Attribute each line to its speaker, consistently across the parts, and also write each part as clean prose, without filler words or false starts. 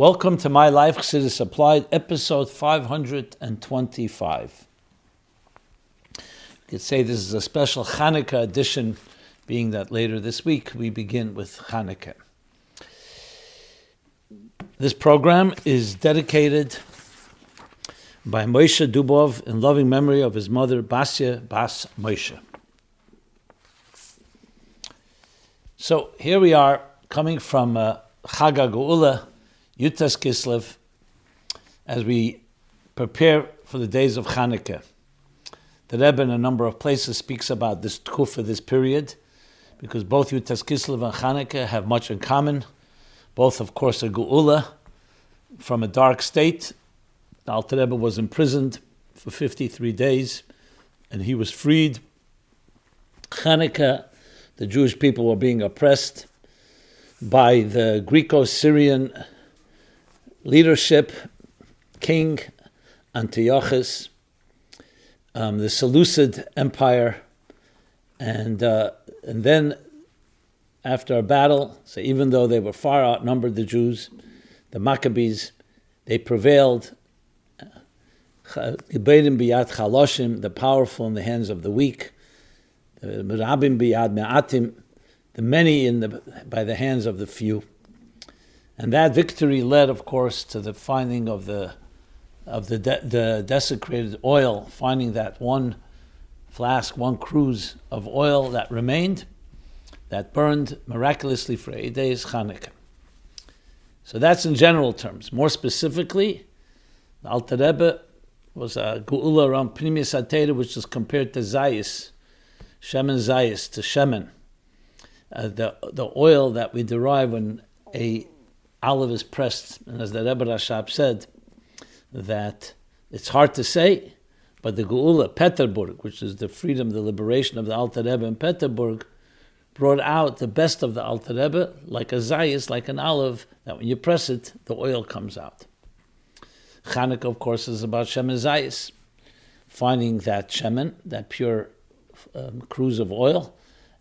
Speaker 1: Welcome to MyLife Chassidus Applied, episode 525. You could say this is a special Chanukah edition, being that later this week we begin with Chanukah. This program is dedicated by Moshe Dubov in loving memory of his mother, Basya Bas Moshe. So here we are, coming from Chag HaGeula, Yutas Kislev, as we prepare for the days of Chanukah. The Rebbe in a number of places speaks about this tkufa, this period, because both Yutas Kislev and Chanukah have much in common. Both, of course, a Geula from a dark state. The Alter Rebbe was imprisoned for 53 days, and he was freed. Chanukah, the Jewish people were being oppressed by the Greco-Syrian leadership, King Antiochus, the Seleucid Empire, and then after a battle, so even though they were far outnumbered, the Jews, the Maccabees, they prevailed. The powerful in the hands of the weak, the Merabim biyad me'atim, the many by the hands of the few. And that victory led, of course, to the finding of the desecrated oil, finding that one flask, one cruse of oil that remained, that burned miraculously for 8 days, Chanukah. So that's in general terms. More specifically, the Alter Rebbe was a Geula around Pnimius HaTorah, which is compared to Zayis, Shemen Zayis, to Shemen. The oil that we derive when a olive is pressed, and as the Rebbe Rashab said, that it's hard to say, but the Geula, Peterburg, which is the freedom, the liberation of the Alter Rebbe in Peterburg, brought out the best of the Alter Rebbe, like a zayis, like an olive, that when you press it, the oil comes out. Chanukah, of course, is about Shemen Zayis, finding that Shemen, that pure cruse of oil,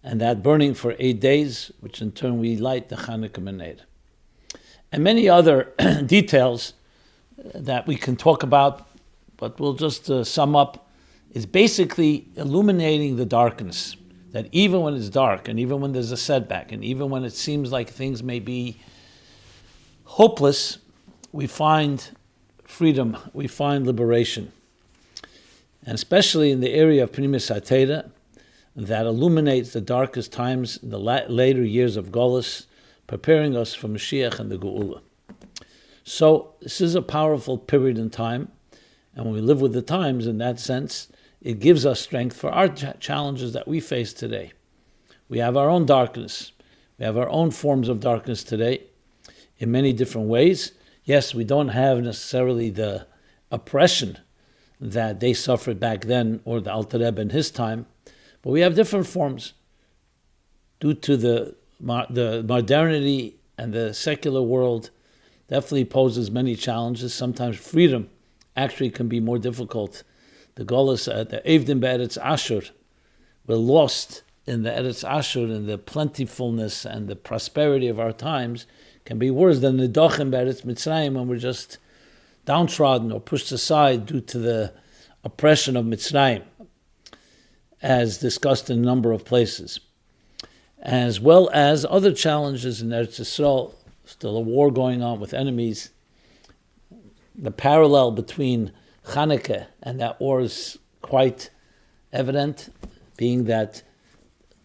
Speaker 1: and that burning for 8 days, which in turn we light the Chanukah Menorah. And many other details that we can talk about, but we'll just sum up, is basically illuminating the darkness, that even when it's dark, and even when there's a setback, and even when it seems like things may be hopeless, we find freedom, we find liberation. And especially in the area of Pnimius HaTorah, that illuminates the darkest times, in the later years of Golus, preparing us for Mashiach and the Geula. So this is a powerful period in time, and when we live with the times in that sense, it gives us strength for our challenges that we face today. We have our own darkness. We have our own forms of darkness today in many different ways. Yes, we don't have necessarily the oppression that they suffered back then, or the Alter Rebbe in his time, but we have different forms due to the modernity and the secular world. Definitely poses many challenges. Sometimes freedom actually can be more difficult. The Golas, the Evdim be'Eretz Ashur, were lost in the Eretz Ashur, and the plentifulness and the prosperity of our times can be worse than the Dochim be'Eretz Mitzrayim, when we're just downtrodden or pushed aside due to the oppression of Mitzrayim, as discussed in a number of places, as well as other challenges in Eretz Yisrael. Still a war going on with enemies. The parallel between Chanukah and that war is quite evident, being that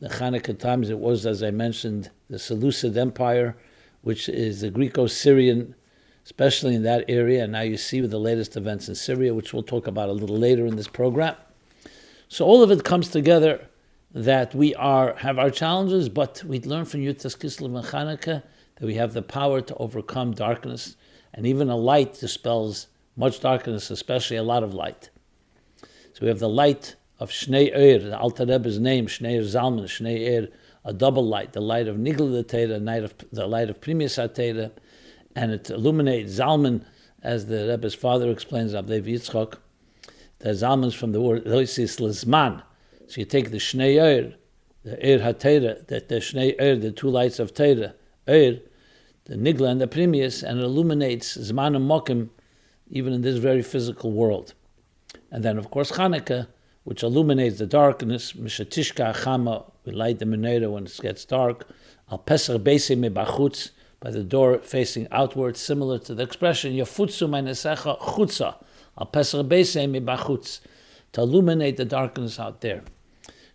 Speaker 1: the Chanukah times it was, as I mentioned, the Seleucid Empire, which is the Greco-Syrian, especially in that area, and now you see with the latest events in Syria, which we'll talk about a little later in this program. So all of it comes together that we have our challenges, but we learn from Yutas Kislev and Chanukah that we have the power to overcome darkness, and even a light dispels much darkness, especially a lot of light. So we have the light of Shnei Eir, the Alter Rebbe's name, Shnei Eir Zalman, Shnei Eir, a double light, the light of Nittel, the light of Pnimius HaTorah, and it illuminates Zalman, as the Rebbe's father explains, Rabbi Yitzchok. The Zalman's from the word Loisis Lizman. So you take the Shnei Eir, the Eir HaTorah, the Shnei Eir, the two lights of Torah, Eir, the Nigla and the Primius, and it illuminates Zman and Mokim, even in this very physical world. And then, of course, Chanukah, which illuminates the darkness. Mishatishka Chama, we light the menorah when it gets dark. Al Pesach Beisei Mebachutz, by the door facing outward, similar to the expression Yafutzu Meinesecha Chutza, Al Pesach Beisei Mebachutz, to illuminate the darkness out there.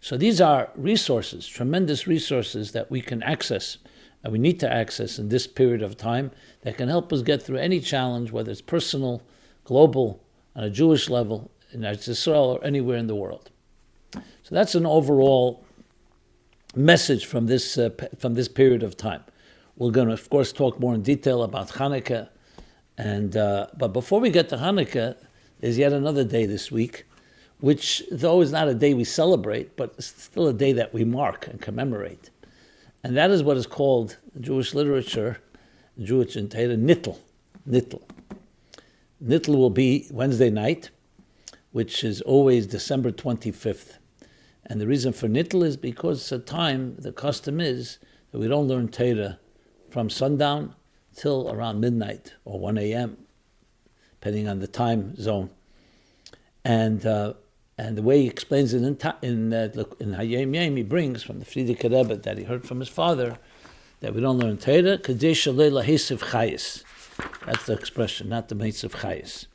Speaker 1: So these are resources, tremendous resources that we can access, and we need to access in this period of time, that can help us get through any challenge, whether it's personal, global, on a Jewish level, in Israel, or anywhere in the world. So that's an overall message from this period of time. We're going to, of course, talk more in detail about Chanukah, but before we get to Chanukah, there's yet another day this week, which, though is not a day we celebrate, but it's still a day that we mark and commemorate. And that is what is called, in Jewish literature, Jewish and Torah, Nittel. Nittel. Nittel will be Wednesday night, which is always December 25th. And the reason for Nittel is because it's a time, the custom is that we don't learn Torah from sundown till around midnight or 1 a.m., depending on the time zone. And the way he explains it in Hayom Yom, he brings from the Frierdiker Rebbe that he heard from his father, that we don't learn Torah, Kadesh Leila Hesiv Chayis. That's the expression, not the Hesiv Chayis.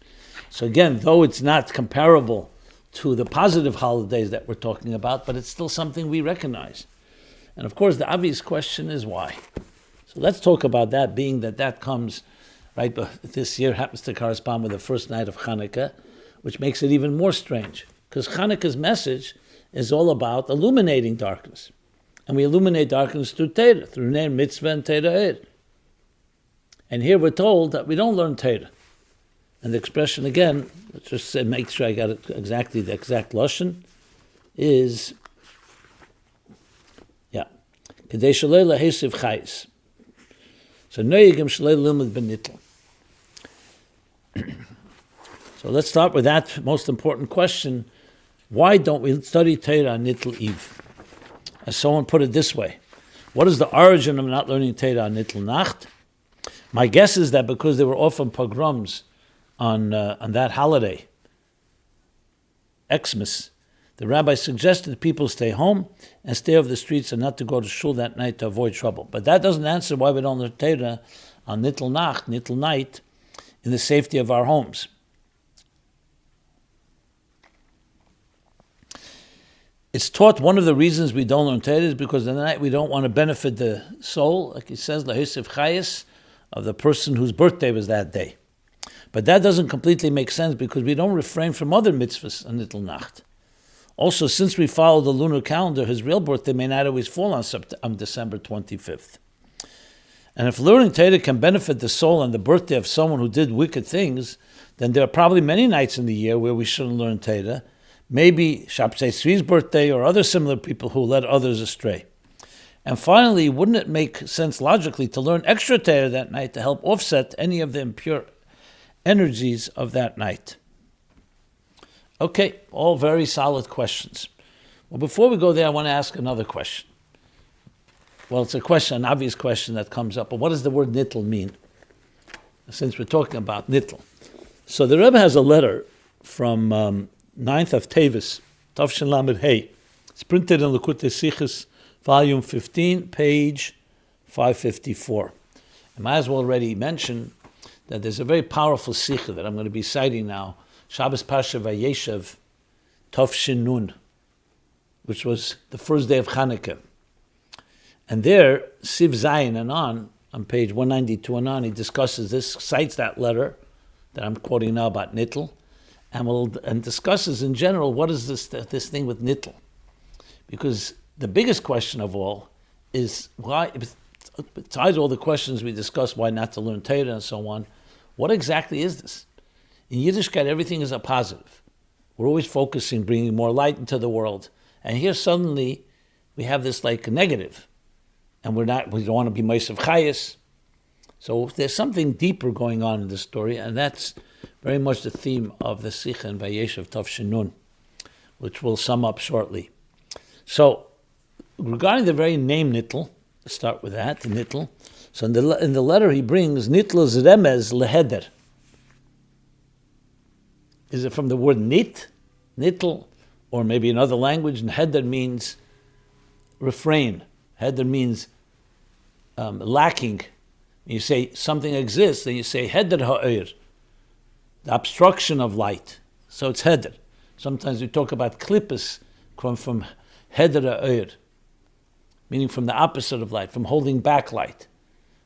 Speaker 1: So again, though it's not comparable to the positive holidays that we're talking about, but it's still something we recognize. And of course, the obvious question is why. So let's talk about that, being that comes, right, but this year happens to correspond with the first night of Chanukah, which makes it even more strange. Because Chanukah's message is all about illuminating darkness. And we illuminate darkness through Torah, through Ner Mitzvah and Torah. And here we're told that we don't learn Torah. And the expression again, let's just say, make sure I got it exactly, the exact lashon, is, Kadesh Leila Hesiv Chayis. So Noyigim Shalei Limud Ben Nittel. So let's start with that most important question. Why don't we study Torah on Nittel Eve? As someone put it this way, what is the origin of not learning Torah on Nittel Nacht? My guess is that because there were often pogroms on that holiday, Xmas, the rabbi suggested people stay home and stay off the streets and not to go to shul that night to avoid trouble. But that doesn't answer why we don't learn Torah on Nittel Nacht, Nittel night, in the safety of our homes. It's taught one of the reasons we don't learn Torah is because in the night we don't want to benefit the soul, like he says, Lahisiv Chayis, of the person whose birthday was that day. But that doesn't completely make sense because we don't refrain from other mitzvahs on Nittel Nacht. Also, since we follow the lunar calendar, his real birthday may not always fall on December 25th. And if learning Torah can benefit the soul on the birthday of someone who did wicked things, then there are probably many nights in the year where we shouldn't learn Torah. Maybe Shabtai Tzvi's birthday or other similar people who led others astray. And finally, wouldn't it make sense logically to learn extra Torah that night to help offset any of the impure energies of that night? Okay, all very solid questions. Well, before we go there, I want to ask another question. Well, it's a question, an obvious question that comes up. But what does the word Nittel mean? Since we're talking about Nittel. So the Rebbe has a letter from 9th of Tevis, Tavshin Lamed Hey. It's printed in Likutei Sichos, volume 15, page 554. I might as well already mention that there's a very powerful Sikha that I'm going to be citing now, Shabbos Parsha Vayeshev, Tavshin Nun, which was the first day of Chanukah. And there, Siv Zayin and on page 192 and on, he discusses this, cites that letter that I'm quoting now about Nittel, and discusses in general what is this thing with Nittel. Because the biggest question of all is why, besides all the questions we discussed, why not to learn Torah and so on, what exactly is this? In Yiddishkeit, everything is a positive. We're always focusing, bringing more light into the world. And here suddenly we have this like negative. And we don't want to be Meisav Chayis. So there's something deeper going on in this story, and that's very much the theme of the Sikha in Vayeshev Tavshin Nun, which we'll sum up shortly. So, regarding the very name Nittel, Let's start with that, the Nittel. So in the letter he brings, Nittel is remez leheder. Is it from the word nit, Nittel, or maybe another language? And heder means refrain. Heder means lacking. You say something exists, then you say heder ha'ir, the obstruction of light. So it's heder. Sometimes we talk about klippus, from heder ha'ir, meaning from the opposite of light, from holding back light,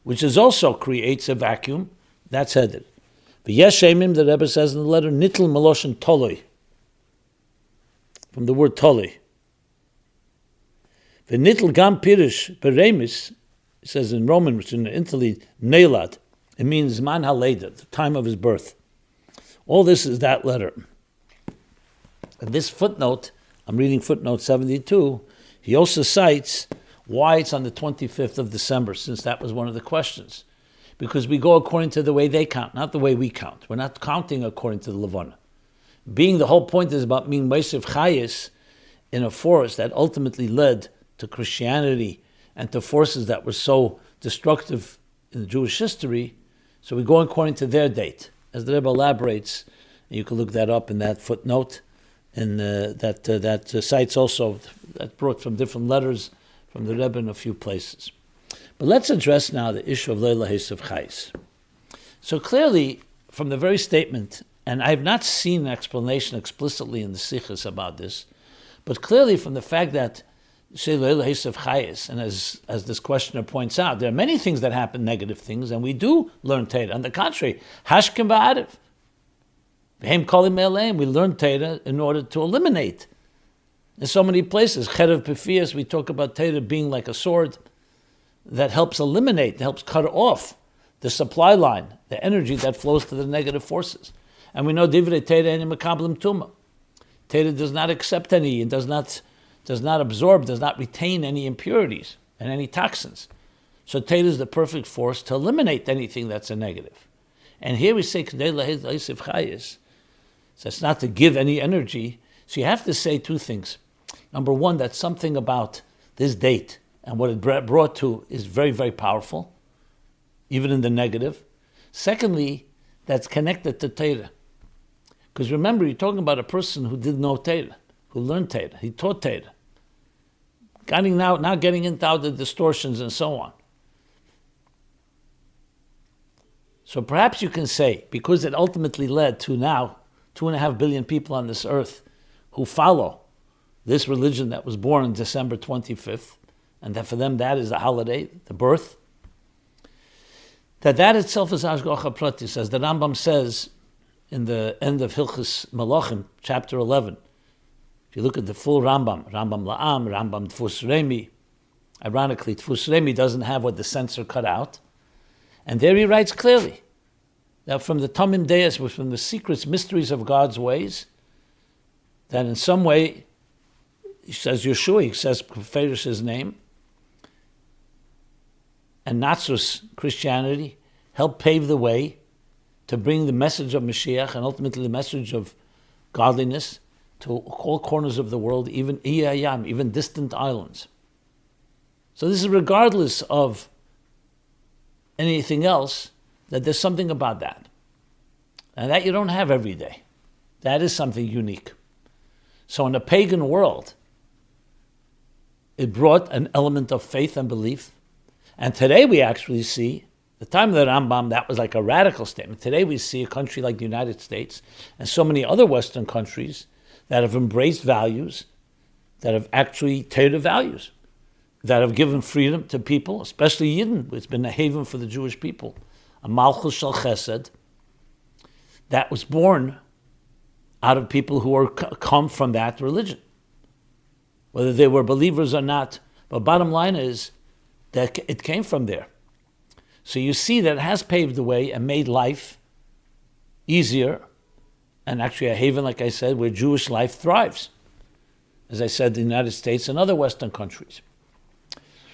Speaker 1: which is also creates a vacuum. That's heder. V'yesh shemim, the Rebbe says in the letter, nittel meloshen toloi, from the word toloi. V'nittel gam pirish beremis, it says in Roman, which in Italy, neilad, it means man haleda, the time of his birth. All this is that letter. And this footnote, I'm reading footnote 72, he also cites why it's on the 25th of December, since that was one of the questions. Because we go according to the way they count, not the way we count. We're not counting according to the Levana. Being the whole point is about being Meisef Chayis in a forest that ultimately led to Christianity and to forces that were so destructive in Jewish history, so we go according to their date. As the Rebbe elaborates, and you can look that up in that footnote, and that cites also, that brought from different letters from the Rebbe in a few places. But let's address now the issue of Leila Hesav Chais. So clearly, from the very statement, and I have not seen an explanation explicitly in the Sichos about this, but clearly from the fact that say Leila Hesav Chais, and as this questioner points out, there are many things that happen, negative things, and we do learn Torah. On the contrary, Hashkem Ba'arev, V'hem Kolim Me'aleim, we learn Torah in order to eliminate. In so many places, Cherev Pefias, we talk about Torah being like a sword that helps eliminate, helps cut off the supply line, the energy that flows to the negative forces. And we know Divrei Torah and Mekablim Tuma. Torah does not accept any, and does not absorb, does not retain any impurities and any toxins. So Torah is the perfect force to eliminate anything that's a negative. And here we say, so it's not to give any energy. So you have to say two things. Number one, that something about this date and what it brought to is very, very powerful, even in the negative. Secondly, that's connected to Torah. Because remember, you're talking about a person who did know Torah, who learned Torah, he taught Torah. Now getting into all the distortions and so on. So perhaps you can say, because it ultimately led to now 2.5 billion people on this earth who follow this religion that was born on December 25th, and that for them that is the holiday, the birth, that itself is Ashgacha Pratis, as the Rambam says in the end of Hilchos Malachim, chapter 11. If you look at the full Rambam La'am, Rambam Tfus Remi, ironically, Tfus Remi doesn't have what the censor cut out. And there he writes clearly that from the Tamim Deis, from the secrets, mysteries of God's ways, that in some way, he says Yeshua, he says Ferish his name, and Nazareth Christianity helped pave the way to bring the message of Mashiach and ultimately the message of godliness to all corners of the world, even Iyayam, even distant islands. So this is regardless of anything else, that there's something about that. And that you don't have every day. That is something unique. So in a pagan world, it brought an element of faith and belief. And today we actually see, the time of the Rambam, that was like a radical statement. Today we see a country like the United States and so many other Western countries that have embraced values, that have actually Torah values, that have given freedom to people, especially Yidden. It's been a haven for the Jewish people. A Malchus Shel Chesed that was born out of people who are come from that religion, whether they were believers or not. But bottom line is that it came from there. So you see that it has paved the way and made life easier, and actually a haven, like I said, where Jewish life thrives. As I said, the United States and other Western countries.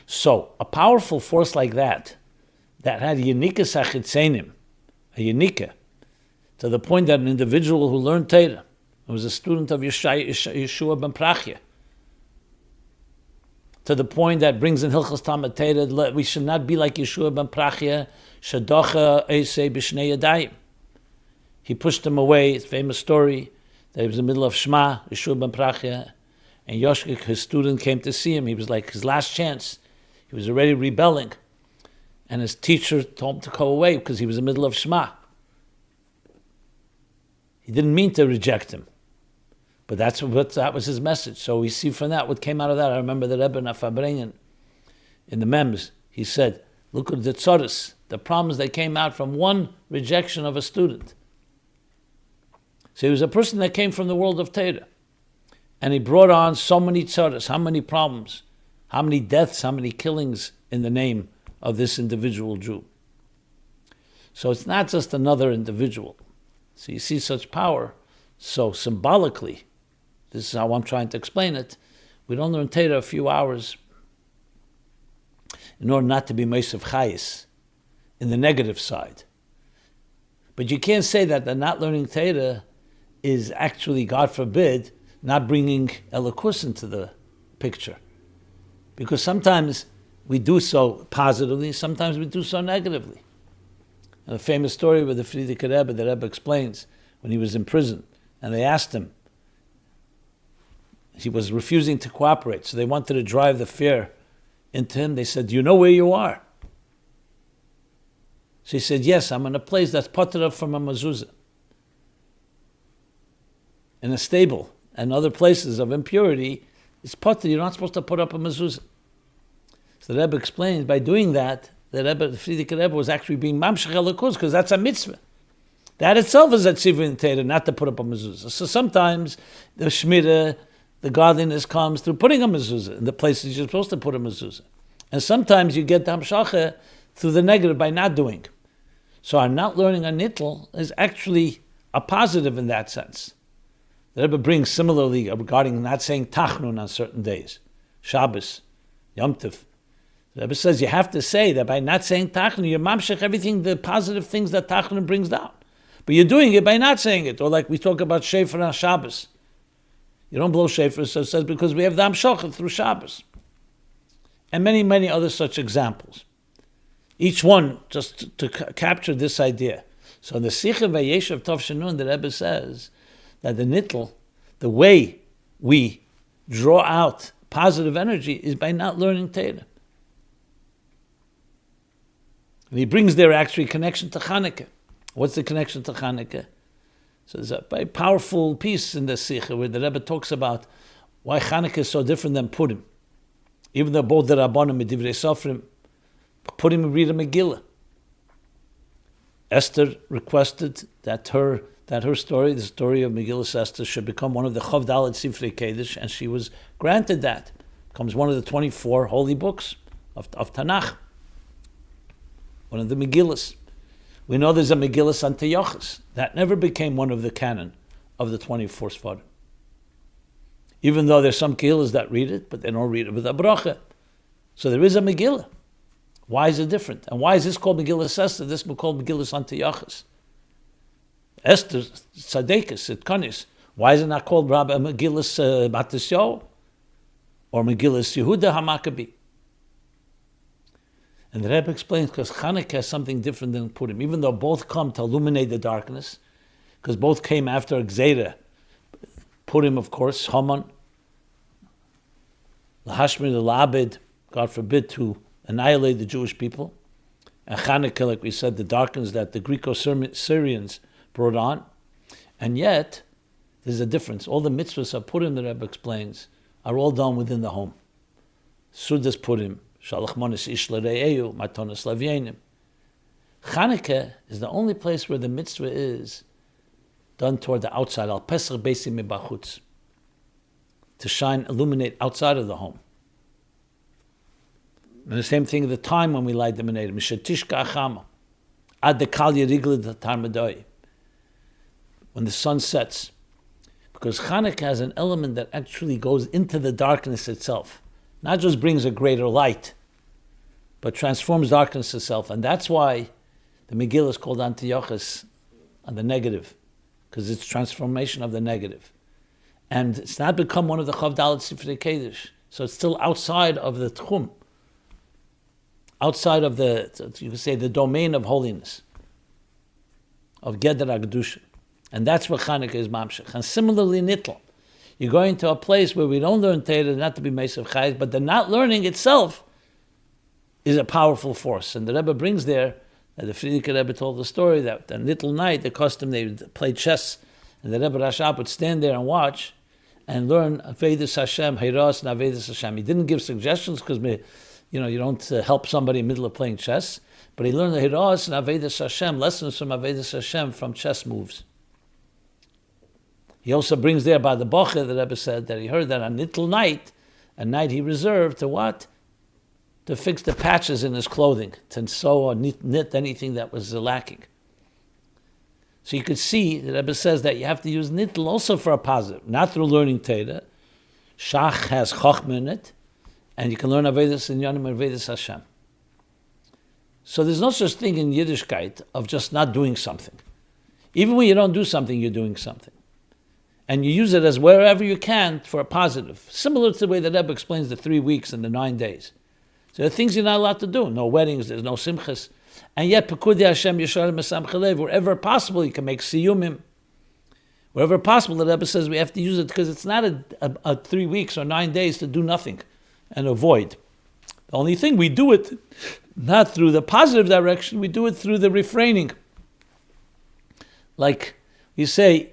Speaker 1: So a powerful force like that had Yenikas Achitzenim, a Yenika, to the point that an individual who learned Torah, who was a student of Yeshua ben Prachya, to the point that brings in Hilchos Talmud Torah, we should not be like Yeshua ben Prachia, Shadocha Eisei B'Shnei Yadayim. He pushed him away. It's a famous story that he was in the middle of Shema, Yeshua ben Prachia, and Yoshkik, his student, came to see him. He was like his last chance. He was already rebelling. And his teacher told him to go away because he was in the middle of Shema. He didn't mean to reject him. But that was his message. So we see from that, what came out of that. I remember the Rebbe Nafabringen in the Mems, he said, look at the tzoros, the problems that came out from one rejection of a student. So he was a person that came from the world of Torah. And he brought on so many tzoros, how many problems, how many deaths, how many killings in the name of this individual Jew. So it's not just another individual. So you see such power. So symbolically, this is how I'm trying to explain it, we don't learn Torah a few hours in order not to be Meis of Chayis, in the negative side. But you can't say that the not learning Torah is actually, God forbid, not bringing Elokus into the picture. Because sometimes we do so positively, sometimes we do so negatively. And a famous story with the Frierdiker Rebbe, the Rebbe explains, when he was in prison, and they asked him, he was refusing to cooperate, so they wanted to drive the fear into him. They said, do you know where you are? So he said, yes, I'm in a place that's potter from a mezuzah, in a stable, and other places of impurity. It's potter, you're not supposed to put up a mezuzah. So the Rebbe explains, by doing that, the Frierdiker Rebbe was actually being mamshech elokus, because that's a mitzvah. That itself is a tzivah in Torah, not to put up a mezuzah. So sometimes the shmirah, the godliness comes through putting a mezuzah in the places you're supposed to put a mezuzah. And sometimes you get the hamshacha through the negative by not doing. So our not learning a Nittel is actually a positive in that sense. The Rebbe brings similarly regarding not saying tachnun on certain days, Shabbos, Yom Tov. The Rebbe says you have to say that by not saying tachnun, you're mamshech everything, the positive things that tachnun brings down. But you're doing it by not saying it. Or like we talk about shofar on Shabbos. You don't blow shofar, so it says because we have the hamshacha through Shabbos. And many, many other such examples. Each one just to capture this idea. So in the Sicha Vayeshev Tov Shenun, the Rebbe says that the Nittel, the way we draw out positive energy is by not learning Torah. And he brings there actually connection to Chanukah. What's the connection to Chanukah? So there's a very powerful piece in the Sikha where the Rebbe talks about why Chanukah is so different than Purim. Even though both the Rabbanim and Divrei Sofrim, Purim we read a Megillah. Esther requested that her story, the story of Megilas Esther, should become one of the Chav Dalet Sifrei Kodesh, and she was granted that. Becomes one of the 24 holy books of Tanakh. One of the Megillas. We know there's a Megilas Antiochus. That never became one of the canon of the 24 Sfarim. Even though there's some Kehillas that read it, but they don't read it with a bracha. So there is a Megillah. Why is it different? And why is this called Megilas Esther? This is called Megilas Antiochus. Esther, Tzadekis, Itkonis. Why is it not called Megilas Batisyo or Megilas Yehuda HaMaccabi? And the Rebbe explains because Chanukah has something different than Purim, even though both come to illuminate the darkness, because both came after Gzeira. Purim, of course, Haman, Lahashmir, the Labed, God forbid, to annihilate the Jewish people. And Chanukah, like we said, the darkness that the Greco-Syrians brought on. And yet, there's a difference. All the mitzvahs of Purim, the Rebbe explains, are all done within the home. Sudas Purim, Shalach Monis Ish L'Re'eyu, Matonis Lavyenim. Chanukah is the only place where the mitzvah is done toward the outside, Al Pesach Beisim Mibachutz, to shine, illuminate outside of the home. And the same thing at the time when we light the Menorah, Mishatishka Achama, Ad Dekal Yerigla Tarmadoi, when the sun sets. Because Chanukah has an element that actually goes into the darkness itself. Not just brings a greater light, but transforms darkness itself. And that's why the Megillah is called Antiochus, on the negative, because it's transformation of the negative. And it's not become one of the Chav Dalet Sifrei Kodesh. So it's still outside of the tchum, outside of you could say, the domain of holiness, of Geder HaKedusha. And that's what Chanukah is mamshech. And similarly, Nittel. You're going to a place where we don't learn Torah, not to be Meisav Chayes, but the not learning itself is a powerful force. And the Rebbe brings there, the Frierdiker Rebbe told the story that on Nittel night, the custom, they would play chess, and the Rebbe Rashab would stand there and watch and learn Avedis Hashem, Heiras and Avedis Hashem. He didn't give suggestions because you don't help somebody in the middle of playing chess, but he learned the Heiras and Avedis Hashem, lessons from Avedis Hashem from chess moves. He also brings there by the Bocher, the Rebbe said that he heard that on Nittel night, a night he reserved to what? To fix the patches in his clothing, to sew or knit anything that was lacking. So you could see, the Rebbe says that you have to use Nittel also for a positive, not through learning Torah. Shach has Chochmah in it, and you can learn Avedis in Yonim and Avedis Hashem. So there's no such thing in Yiddishkeit of just not doing something. Even when you don't do something, you're doing something. And you use it as wherever you can for a positive. Similar to the way the Rebbe explains the 3 weeks and the 9 days. So there are things you're not allowed to do. No weddings, there's no simchas. And yet, Pekudi Hashem Yesharim Mesam Chalev, wherever possible, you can make siyumim. Wherever possible, the Rebbe says we have to use it because it's not a 3 weeks or 9 days to do nothing and avoid. The only thing, we do it not through the positive direction, we do it through the refraining. Like you say,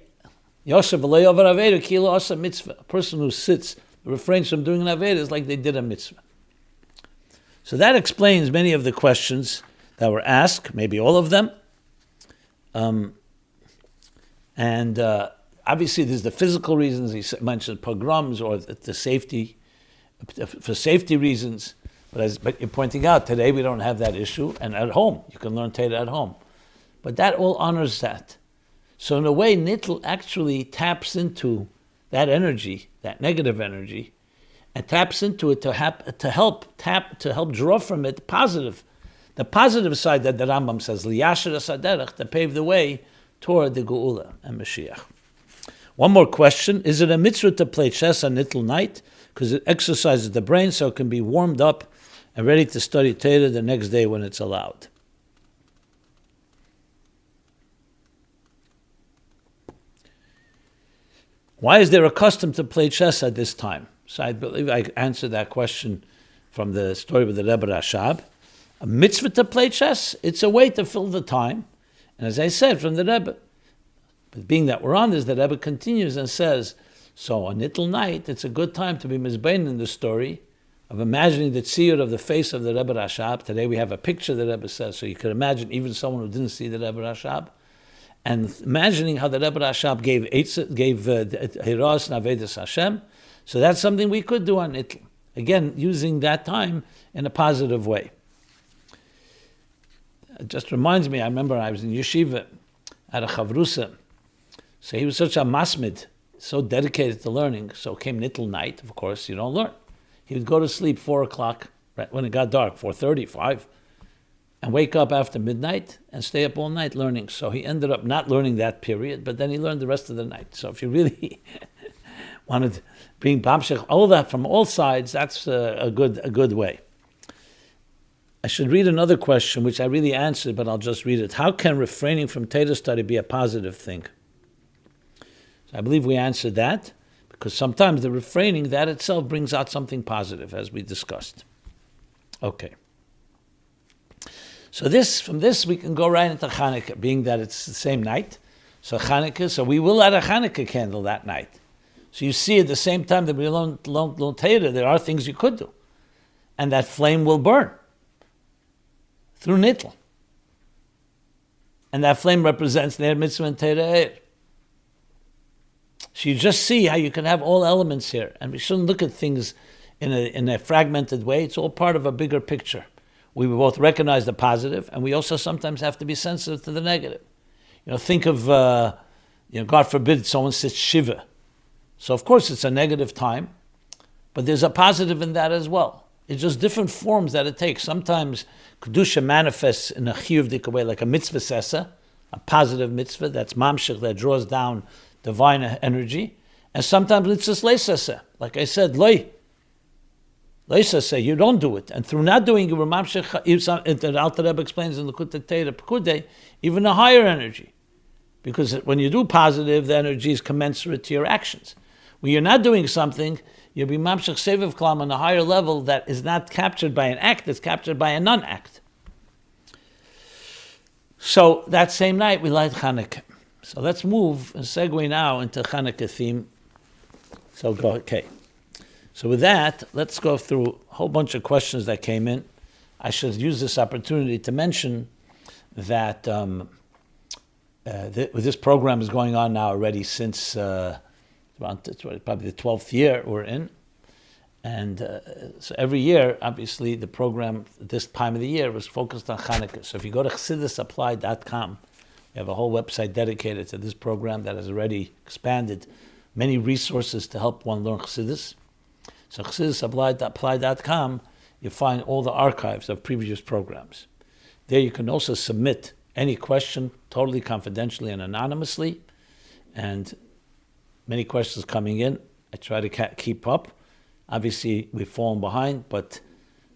Speaker 1: Yosef v'lo yover aveda ki lo asa mitzvah. A person who sits, refrains from doing an aveda is like they did a mitzvah. So that explains many of the questions that were asked, maybe all of them. And obviously there's the physical reasons. He mentioned pogroms or the safety, for safety reasons. But you're pointing out, today we don't have that issue. And at home, you can learn Torah at home. But that all honors that. So in a way, Nittel actually taps into that energy, that negative energy, and taps into it to help draw from it positive. The positive side that the Rambam says, liyasher asaderech, to pave the way toward the Geula and Mashiach. One more question: is it a mitzvah to play chess on Nittel night because it exercises the brain so it can be warmed up and ready to study Torah the next day when it's allowed? Why is there a custom to play chess at this time? So I believe I answered that question from the story with the Rebbe Rashab. A mitzvah to play chess, it's a way to fill the time. And as I said from the Rebbe, but being that we're on this, the Rebbe continues and says, so on Nittel night, it's a good time to be mizbein in the story of imagining the tziyur of the face of the Rebbe Rashab. Today we have a picture, the Rebbe says, so you could imagine even someone who didn't see the Rebbe Rashab. And imagining how the Rebbe Rashab gave Hiras and Avedis Hashem. So that's something we could do on Nittel. Again, using that time in a positive way. It just reminds me, I remember I was in yeshiva at a chavrusa. So he was such a masmid, so dedicated to learning. So came Nittel night, of course, you don't learn. He would go to sleep 4 o'clock, right when it got dark, 4:30, 5, and wake up after midnight and stay up all night learning. So he ended up not learning that period, but then he learned the rest of the night. So if you really wanted to bring Bamshech, all that from all sides, that's a good way. I should read another question, which I really answered, but I'll just read it. How can refraining from Torah study be a positive thing? So I believe we answered that, because sometimes the refraining, that itself brings out something positive, as we discussed. Okay. So from this we can go right into Chanukah, being that it's the same night. So Chanukah, so we will light a Chanukah candle that night. So you see, at the same time that we learn Torah, there are things you could do. And that flame will burn through Nittel. And that flame represents Ner Mitzvah and Torah. So you just see how you can have all elements here. And we shouldn't look at things in a fragmented way. It's all part of a bigger picture. We both recognize the positive, and we also sometimes have to be sensitive to the negative. Think of, God forbid someone sits Shiva. So of course it's a negative time, but there's a positive in that as well. It's just different forms that it takes. Sometimes Kedusha manifests in a chiyuvdik way, like a mitzvah sesa, a positive mitzvah that's mamshech, that draws down divine energy. And sometimes it's just leisesa. Like I said, loy. Leisa say you don't do it, and through not doing it, the Alter Rebbe explains in the Pekudei, even a higher energy, because when you do positive, the energy is commensurate to your actions. When you're not doing something, you'll be mamshech seviv klam on a higher level that is not captured by an act; it's captured by a non-act. So that same night we light Chanukah. So let's move and segue now into Chanukah theme. So go, okay. So with that, let's go through a whole bunch of questions that came in. I should use this opportunity to mention that this program is going on now already since probably the 12th year we're in. And so every year, obviously, the program at this time of the year was focused on Chanukah. So if you go to ChassidusApplied.com, we have a whole website dedicated to this program that has already expanded many resources to help one learn Chassidus. So ChassidusApplied.com, you find all the archives of previous programs. There you can also submit any question totally confidentially and anonymously. And many questions coming in. I try to keep up. Obviously, we've fallen behind, but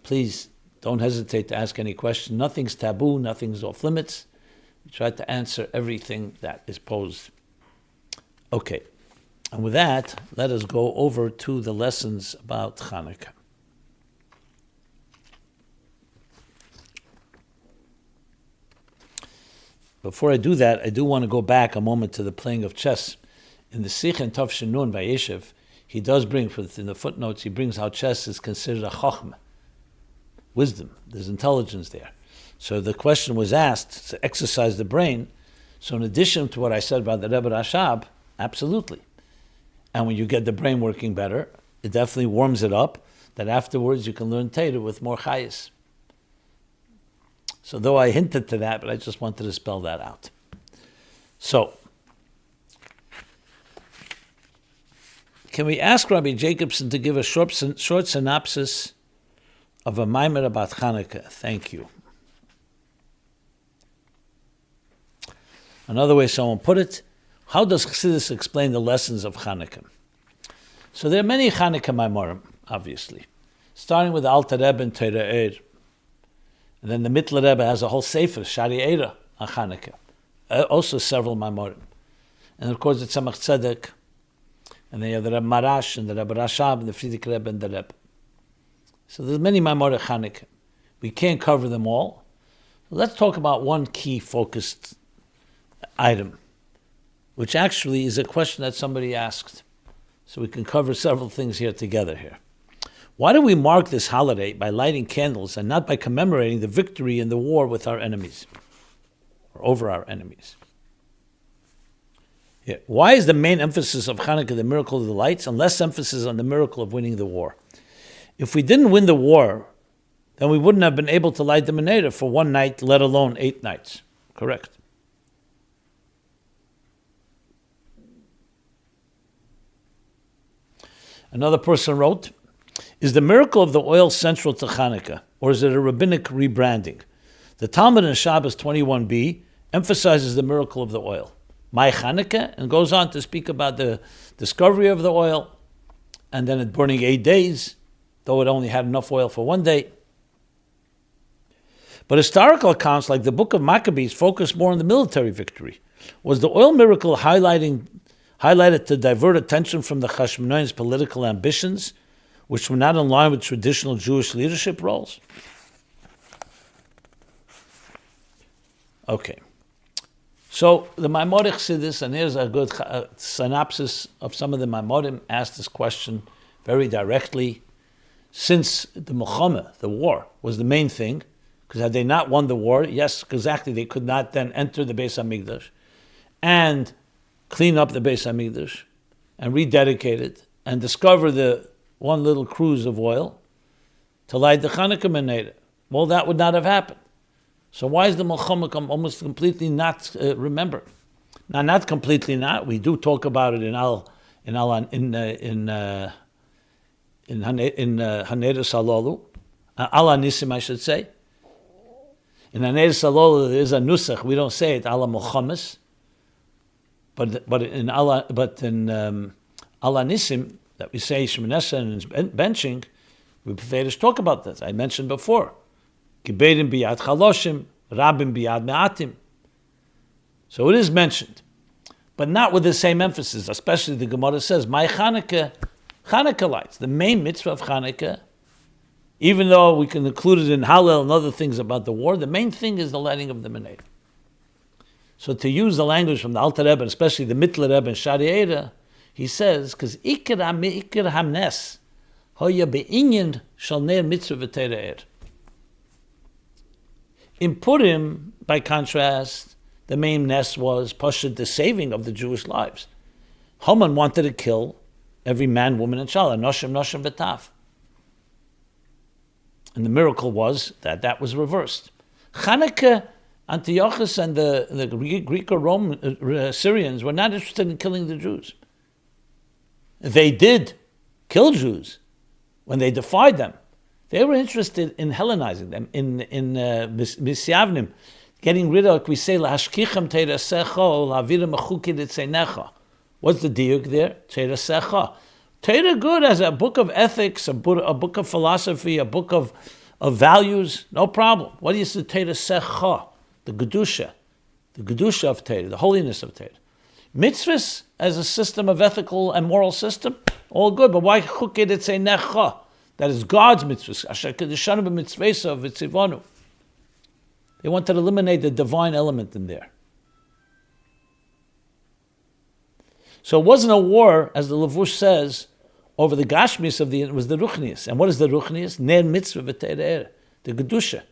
Speaker 1: please don't hesitate to ask any question. Nothing's taboo, nothing's off limits. We try to answer everything that is posed. Okay, and with that, let us go over to the lessons about Chanukah. Before I do that, I do want to go back a moment to the playing of chess. In the Sikh and Tov Shinun Vayeshev, he does bring, in the footnotes, he brings how chess is considered a chokhmah, wisdom. There's intelligence there. So the question was asked to exercise the brain. So in addition to what I said about the Rebbe Rashab, absolutely. And when you get the brain working better, it definitely warms it up, that afterwards you can learn Torah with more chayis. So though I hinted to that, but I just wanted to spell that out. So, can we ask Rabbi Jacobson to give a short synopsis of a maimer about Chanukah? Thank you. Another way someone put it, how does Chassidus explain the lessons of Chanukah? So there are many Chanukah maimorim, obviously, starting with the Alter Rebbe and Torah Eir. And then the Mittler Rebbe has a whole sefer, Shari Eira, on Chanukah. Also several maimorim. And of course, the Tzemach Tzedek. And then you have the Rebbe Marash and the Rebbe Rashab and the Frierdiker Rebbe and the Rebbe. So there's many Maimorei Chanukah. We can't cover them all. Let's talk about one key focused item, which actually is a question that somebody asked. So we can cover several things here together here. Why do we mark this holiday by lighting candles and not by commemorating the victory in the war with our enemies, or over our enemies? Yeah. Why is the main emphasis of Chanukah the miracle of the lights and less emphasis on the miracle of winning the war? If we didn't win the war, then we wouldn't have been able to light the menorah for one night, let alone 8 nights. Correct. Another person wrote, is the miracle of the oil central to Chanukah, or is it a rabbinic rebranding? The Talmud in Shabbos 21b emphasizes the miracle of the oil. My Chanukah, and goes on to speak about the discovery of the oil, and then it burning 8 days, though it only had enough oil for 1 day. But historical accounts like the Book of Maccabees focus more on the military victory. Was the oil miracle highlighted to divert attention from the Hashmonaim's political ambitions, which were not in line with traditional Jewish leadership roles? Okay. So the Maimorei Chassidus, and here's a good synopsis of some of the Maimorim, asked this question very directly. Since the Milchama, the war, was the main thing, because had they not won the war, yes, exactly, they could not then enter the Beis HaMikdash and clean up the Beis HaMikdash and rededicate it and discover the one little cruse of oil to light the Chanukah menorah. Well, that would not have happened. So why is the Milchama almost completely not remembered? Now, not completely not. We do talk about it in Haneder Salolu, Ala Nisim, I should say. In Haneder Salolu, there is a nusach. We don't say it Ala Milchamas, but in Ala Nisim, that we say Shemoneh Esrei and benching, We Beferish talk about this. I mentioned before. Giberim biyad chaloshim, rabim biyad me'atim. So it is mentioned, but not with the same emphasis. Especially the Gemara says, "My Chanukah lights." The main mitzvah of Chanukah, even though we can include it in Hallel and other things about the war, the main thing is the lighting of the menorah. So to use the language from the Alter Rebbe, especially the Mittler Rebbe and Shari'era, he says, because Ikar Hamnes hoya be'inyan shal ner mitzvah v'teira. In Purim, by contrast, the main ness was Pashut, the saving of the Jewish lives. Haman wanted to kill every man, woman, and child, noshim v'taf. And the miracle was that was reversed. Chanukah, Antiochus, and the Greek or Roman Syrians were not interested in killing the Jews. They did kill Jews when they defied them. They were interested in Hellenizing them, in misyavnim, getting rid of, we say, lahashkichem teirasecho, lavirim achukid etzeinecha. What's the diuk there? Teirasecha. Teira good as a book of ethics, a book of philosophy, a book of values, no problem. What do you say, teirasecha? The gedusha of Teira, the holiness of Teira. Mitzvahs as a system of ethical and moral system, all good, but why chukid etzeinecha? That is God's mitzvahs. Asher kedeshanu b'mitzvesa v'tzivanu. They wanted to eliminate the divine element in there. So it wasn't a war, as the Levush says, over the Gashmis of it was the Ruchnius. And what is the Ruchnius? Ner mitzvah v'te'er, the Gedusha.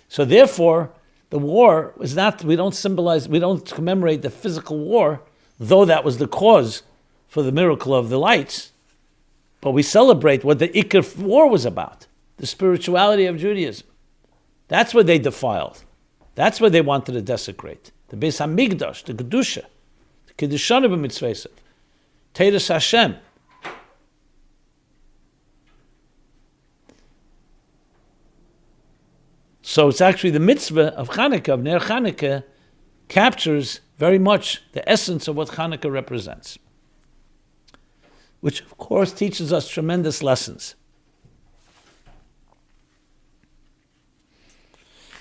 Speaker 1: So therefore, the war is not, we don't commemorate the physical war, though that was the cause for the miracle of the lights, but we celebrate what the Ikar war was about, the spirituality of Judaism. That's what they defiled. That's what they wanted to desecrate. The Beis HaMikdash, the Kedusha, the Kedushanu b'mitzvaysev, Teiras Hashem. So it's actually the mitzvah of Chanukah, of Ner Chanukah, captures very much the essence of what Chanukah represents, which of course teaches us tremendous lessons.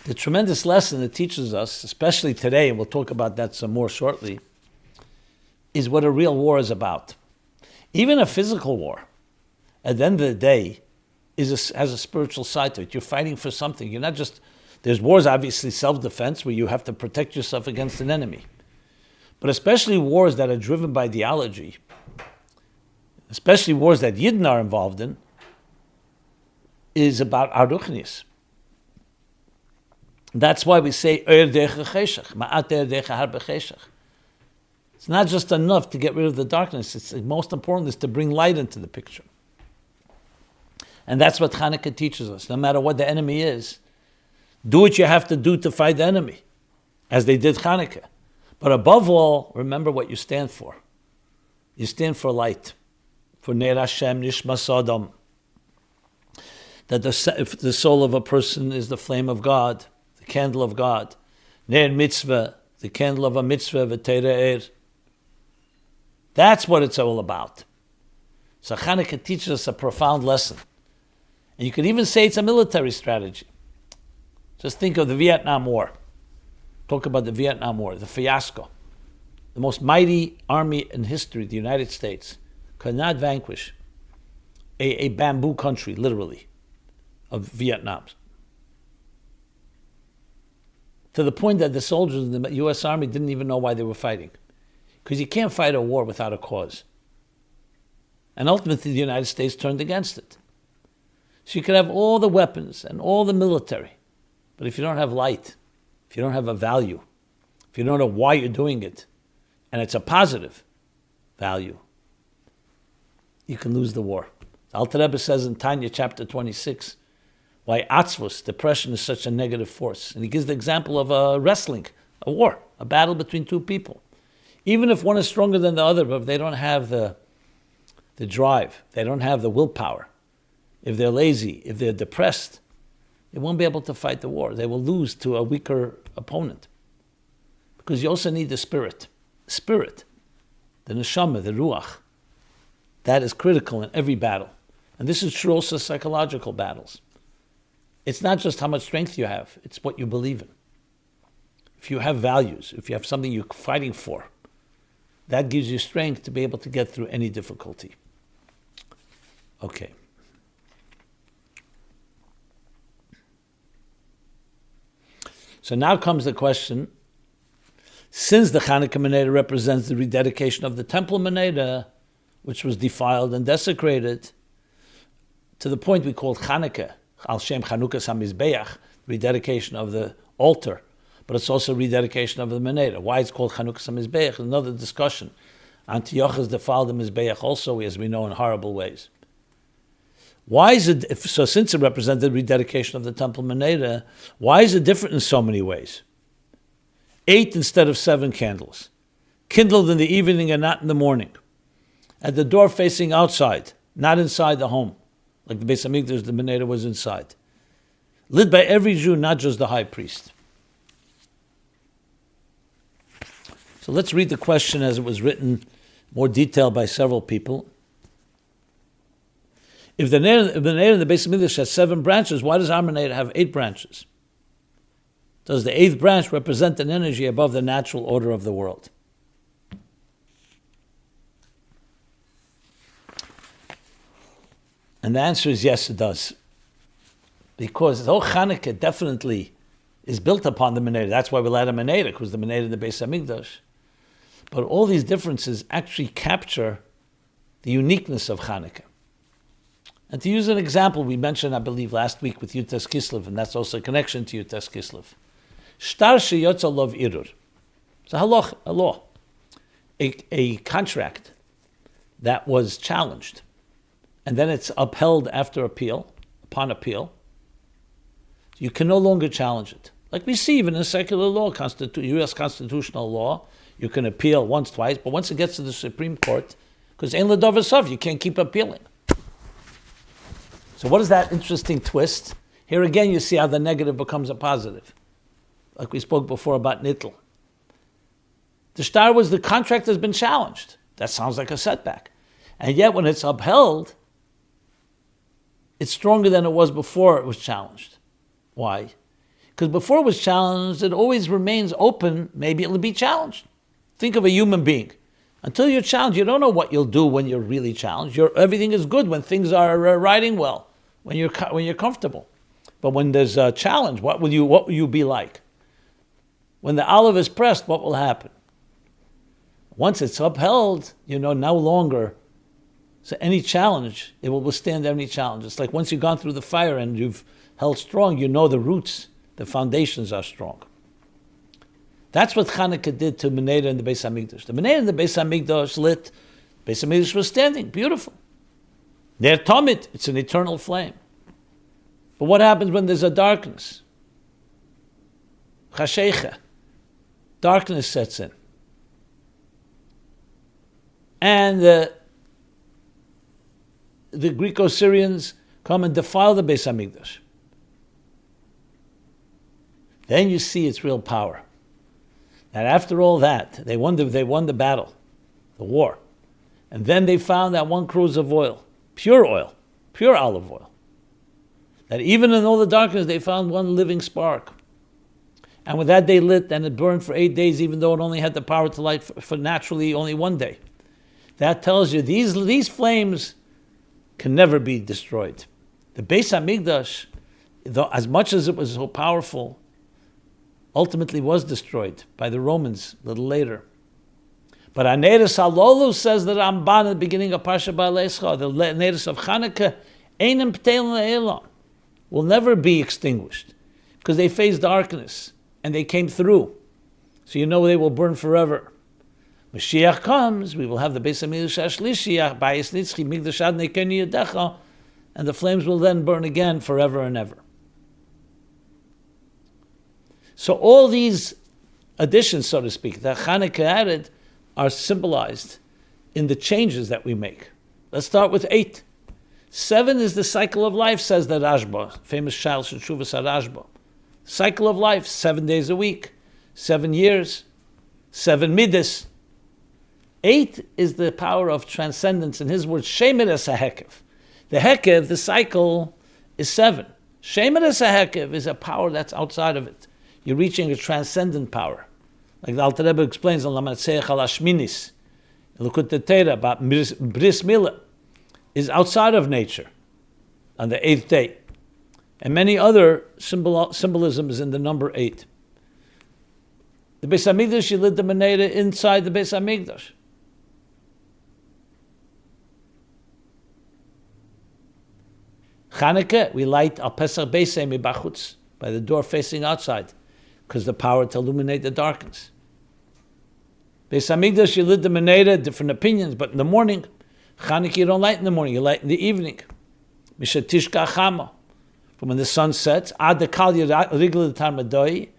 Speaker 1: The tremendous lesson it teaches us, especially today, and we'll talk about that some more shortly, is what a real war is about. Even a physical war, at the end of the day, has a spiritual side to it. You're fighting for something. You're not just, there's wars, obviously, self-defense, where you have to protect yourself against an enemy. But especially wars that are driven by ideology, especially wars that Yidden are involved in, is about Aruchnis. That's why we say, it's not just enough to get rid of the darkness. It's most important is to bring light into the picture. And that's what Chanukah teaches us. No matter what the enemy is, do what you have to do to fight the enemy, as they did Chanukah. But above all, remember what you stand for. You stand for light, for Ner Hashem Nishmas Adam. That the soul of a person is the flame of God, the candle of God. Ner Mitzvah, the candle of a mitzvah, v'teira er. That's what it's all about. So Chanukah teaches us a profound lesson. And you could even say it's a military strategy. Just think of the Vietnam War. Talk about the Vietnam War, the fiasco. The most mighty army in history, the United States, could not vanquish a bamboo country, literally, of Vietnam. To the point that the soldiers in the U.S. Army didn't even know why they were fighting. Because you can't fight a war without a cause. And ultimately the United States turned against it. So you could have all the weapons and all the military, but if you don't have light, if you don't have a value, if you don't know why you're doing it, and it's a positive value, you can lose the war. The Alter Rebbe says in Tanya chapter 26, why atzvus, depression, is such a negative force. And he gives the example of a wrestling, a war, a battle between two people. Even if one is stronger than the other, but if they don't have the drive, they don't have the willpower, if they're lazy, if they're depressed, they won't be able to fight the war. They will lose to a weaker opponent. Because you also need the spirit, the neshama, the ruach, That is critical in every battle. And this is true also psychological battles. It's not just how much strength you have, it's what you believe in. If you have values, if you have something you're fighting for, that gives you strength to be able to get through any difficulty. Okay. So now comes the question, since the Chanukah Menorah represents the rededication of the temple Menorah, which was defiled and desecrated, to the point we call Chanukah, Al Shem Chanukah Samizbeach, rededication of the altar, but it's also rededication of the Menorah. Why it's called Chanukah Samizbeach? Another discussion. Antiochus defiled the Mizbeach also, as we know, in horrible ways. Why is it, so since it represented rededication of the temple Menorah, why is it different in so many ways? 8 instead of 7 candles, kindled in the evening and not in the morning, at the door facing outside, not inside the home, like the Beis Hamikdash, the Menorah was inside. Lit by every Jew, not just the high priest. So let's read the question as it was written, more detailed by several people. If the Menorah in the Beis Hamikdash has 7 branches, why does our Menorah have 8 branches? Does the 8th branch represent an energy above the natural order of the world? And the answer is yes, it does. Because the whole Chanukah definitely is built upon the Menorah. That's why we light a Menorah, because the Menorah in the Beis Hamikdash. But all these differences actually capture the uniqueness of Chanukah. And to use an example, we mentioned, I believe, last week with Yutas Kislev, and that's also a connection to Yutas Kislev. Shtar sheyotza lov irur. It's a law. A contract that was challenged, and then it's upheld after appeal, upon appeal. You can no longer challenge it. Like we see even in secular law, U.S. constitutional law, you can appeal once, twice, but once it gets to the Supreme Court, because ein l'davar sov, you can't keep appealing. So what is that interesting twist? Here again, you see how the negative becomes a positive. Like we spoke before about Nittel. The shtar was the contract has been challenged. That sounds like a setback. And yet when it's upheld, it's stronger than it was before it was challenged. Why? Because before it was challenged, it always remains open. Maybe it'll be challenged. Think of a human being. Until you're challenged, you don't know what you'll do when you're really challenged. Everything is good when things are riding well, when you're comfortable. But when there's a challenge, what will you be like? When the olive is pressed, what will happen? Once it's upheld, no longer. So any challenge, it will withstand any challenge. It's like once you've gone through the fire and you've held strong, the roots, the foundations are strong. That's what Chanukah did to Menorah in the Beis Hamikdash. The Menorah in the Beis Hamikdash lit. Beis Hamikdash was standing, beautiful. Ner Tomit, it's an eternal flame. But what happens when there's a darkness? Chashecha, darkness sets in. And the Greco-Syrians come and defile the Beis Hamikdash. Then you see its real power. And after all that, they won the battle, the war. And then they found that one cruse of oil, pure olive oil. That even in all the darkness, they found one living spark. And with that they lit, and it burned for 8 days, even though it only had the power to light for naturally only 1 day. That tells you these flames can never be destroyed. The Beis Hamikdash, as much as it was so powerful, ultimately was destroyed by the Romans a little later. But Aneris Halolu says that Ramban at the beginning of Parsha Ba'alescha, the Aneris of Chanukah, Einem Pteil Le'elam, will never be extinguished because they faced darkness and they came through. So they will burn forever. Mashiach comes, we will have the Beis Hamikdash Ashlishiach, Bayis Nitzchi, Migdash Ad Nekeni Yedecha, and the flames will then burn again forever and ever. So all these additions, so to speak, that Chanukah added are symbolized in the changes that we make. Let's start with 8. 7 is the cycle of life, says the Rashba, famous Shail Shuvas Rashba. Cycle of life, 7 days a week, 7 years, 7 midas. 8 is the power of transcendence. In his words, Shemeres HaHekev. The Hekev, the cycle, is 7. Shemeres HaHekev is a power that's outside of it. You're reaching a transcendent power. Like the Alter Rebbe explains on Lamatseach al Ashminis, Lekut Torah, about Bris Milah, is outside of nature on the 8th day. And many other symbolisms in the number 8. The Beis HaMikdash, you lit the menorah inside the Beis HaMikdash. Chanukah, we light al Pesach Beisei mibachutz, by the door facing outside, because the power to illuminate the darkness. Beis HaMikdash, you lit the menorah, different opinions, but in the morning, Chanukah, you don't light in the morning, you light in the evening. Mishatishka Chama, from when the sun sets, ad dekal rigla tarmadoi,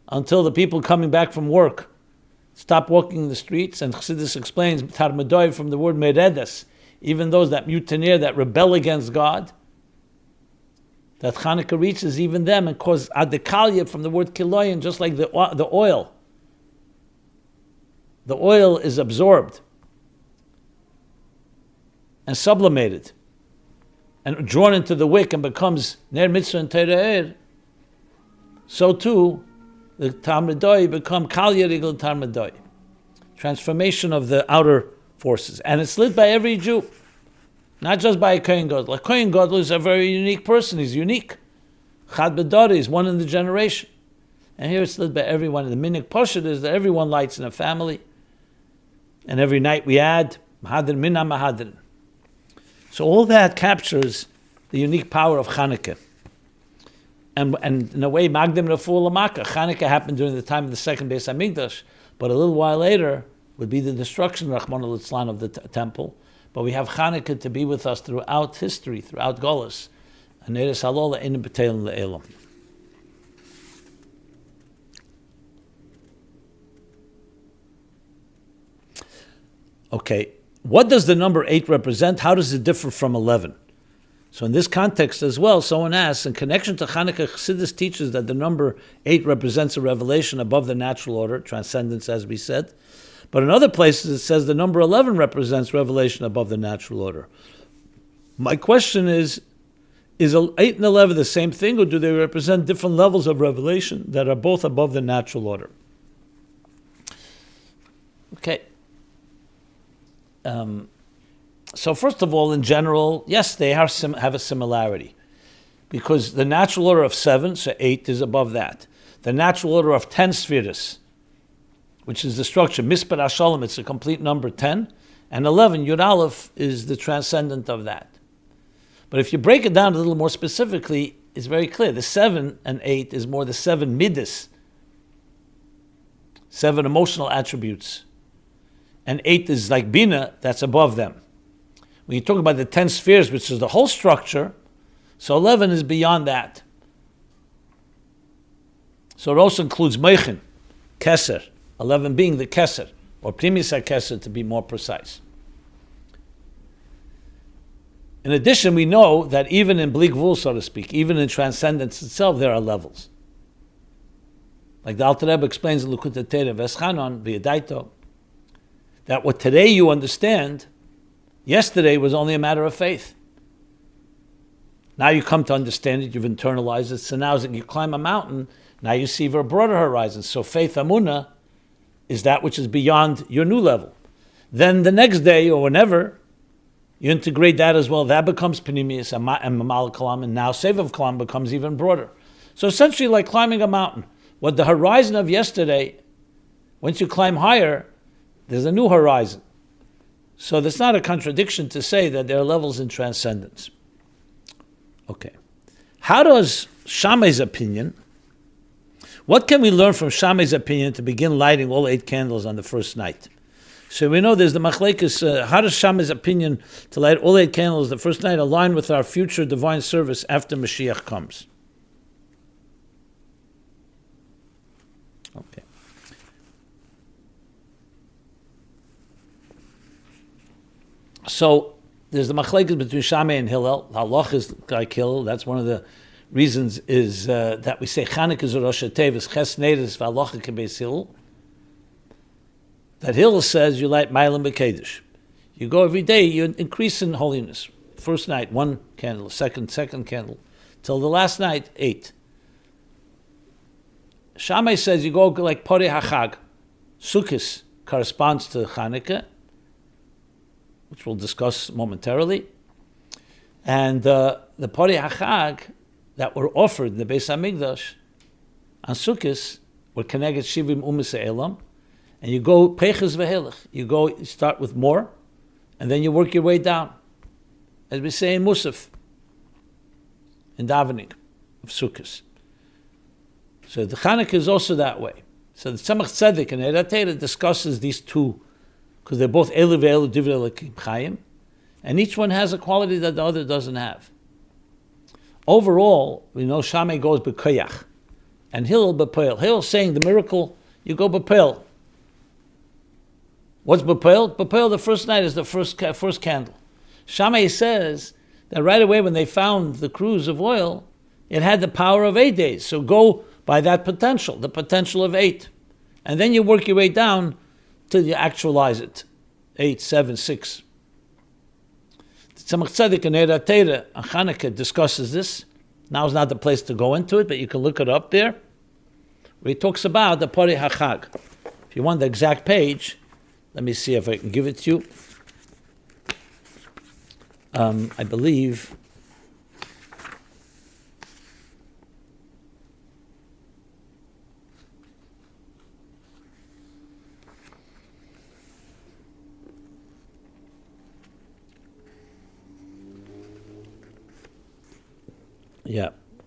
Speaker 1: until the people coming back from work stop walking the streets. And Chassidus explains tarmadoi from the word meredes, even those that mutineer, that rebel against God, that Chanukah reaches even them and causes adekalia from the word kiloyan, just like the oil. The oil is absorbed and sublimated and drawn into the wick and becomes ner mitzvah and tere'er. So too, the tarmadoi become kalya rigel tarmadoi. Transformation of the outer forces. And it's lit by every Jew. Not just by a Kohen Gadol. A Kohen Gadol is a very unique person. He's unique. Chad B'dari is one in the generation. And here it's lit by everyone. The minik poshet is that everyone lights in a family. And every night we add Mahadrin Mina Mahadrin. So all that captures the unique power of Chanukah. And in a way, Magdim Raful Lamaka. Chanukah happened during the time of the second Beis HaMikdash, but a little while later would be the destruction, Rachmana litzlan, of the temple. But we have Chanukah to be with us throughout history, throughout Golus. And Neres Halola in B'Teil Le'elam. Okay, what does the number 8 represent? How does it differ from 11? So in this context as well, someone asks, in connection to Chanukah, Chassidus teaches that the number 8 represents a revelation above the natural order, transcendence, as we said. But in other places it says the number 11 represents revelation above the natural order. My question is 8 and 11 the same thing, or do they represent different levels of revelation that are both above the natural order? Okay. So first of all, in general, yes, they have a similarity. Because the natural order of 7, so 8 is above that. The natural order of 10 spheres, which is the structure, Mispar HaShalom, it's a complete number 10, and 11, Yud Aleph, is the transcendent of that. But if you break it down a little more specifically, it's very clear. The 7 and 8 is more the 7 midas, 7 emotional attributes. And 8 is like Bina, that's above them. When you talk about the 10 spheres, which is the whole structure, so 11 is beyond that. So it also includes Meichin, Keser, 11 being the Keser, or Primis HaKeser to be more precise. In addition, we know that even in Bli Gvul, so to speak, even in transcendence itself, there are levels. Like the Alter Rebbe explains in Lekut Torah, Veschanon, V'yadaito, that what today you understand, yesterday was only a matter of faith. Now you come to understand it, you've internalized it, so now as you climb a mountain, now you see a broader horizon. So faith, Amunah, is that which is beyond your new level. Then the next day, or whenever, you integrate that as well, that becomes Panimius and Mamal Kalam, and now Sevav Kalam becomes even broader. So essentially like climbing a mountain. What the horizon of yesterday, once you climb higher, there's a new horizon. So there's not a contradiction to say that there are levels in transcendence. Okay. How does Shammai's opinion, what can we learn from Shammai's opinion to begin lighting all 8 candles on the first night? So we know there's the machlekes, how does Shammai's opinion to light all 8 candles the first night align with our future divine service after Mashiach comes? Okay. So there's the machlekes between Shammai and Hillel. Halach is like Hillel. That's one of the reasons is that we say Chanukah is Rosh Hashanah, Ches Neides, V'Halach Kebeis Hillel. that Hillel says you light Mailim B'Kedesh. You go every day, you increase in holiness. First night, 1 candle, second candle, till the last night, 8. Shammai says you go like Pori HaChag. Sukkot corresponds to Chanukah, which we'll discuss momentarily. And the Pori HaChag that were offered in the Beis HaMikdash on Sukkot were Keneged Shivim Umis Elam. And you go Peches V'Helech. You start with more, and then you work your way down. As we say in Musaf, in davening of Sukkot. So the Chanukah is also that way. So the Tzemach Tzedek and Eira Teira discusses these two, because they're both Elu Ve'elu Divrei Elokim Chaim, and each one has a quality that the other doesn't have. Overall, we know Shammai goes B'Koyach, and Hillel B'Poel. Hillel saying the miracle, you go B'Poel. What's B'Poel? B'Poel, the first night is the first candle. Shammai says that right away when they found the cruse of oil, it had the power of 8 days. So go by that potential, the potential of 8. And then you work your way down till you actualize it. 8, 7, 6. The Tzemach Tzedek and Eira Teira on Chanukah discusses this. Now is not the place to go into it, but you can look it up there. Where he talks about the Pori HaChag. If you want the exact page, let me see if I can give it to you. I believe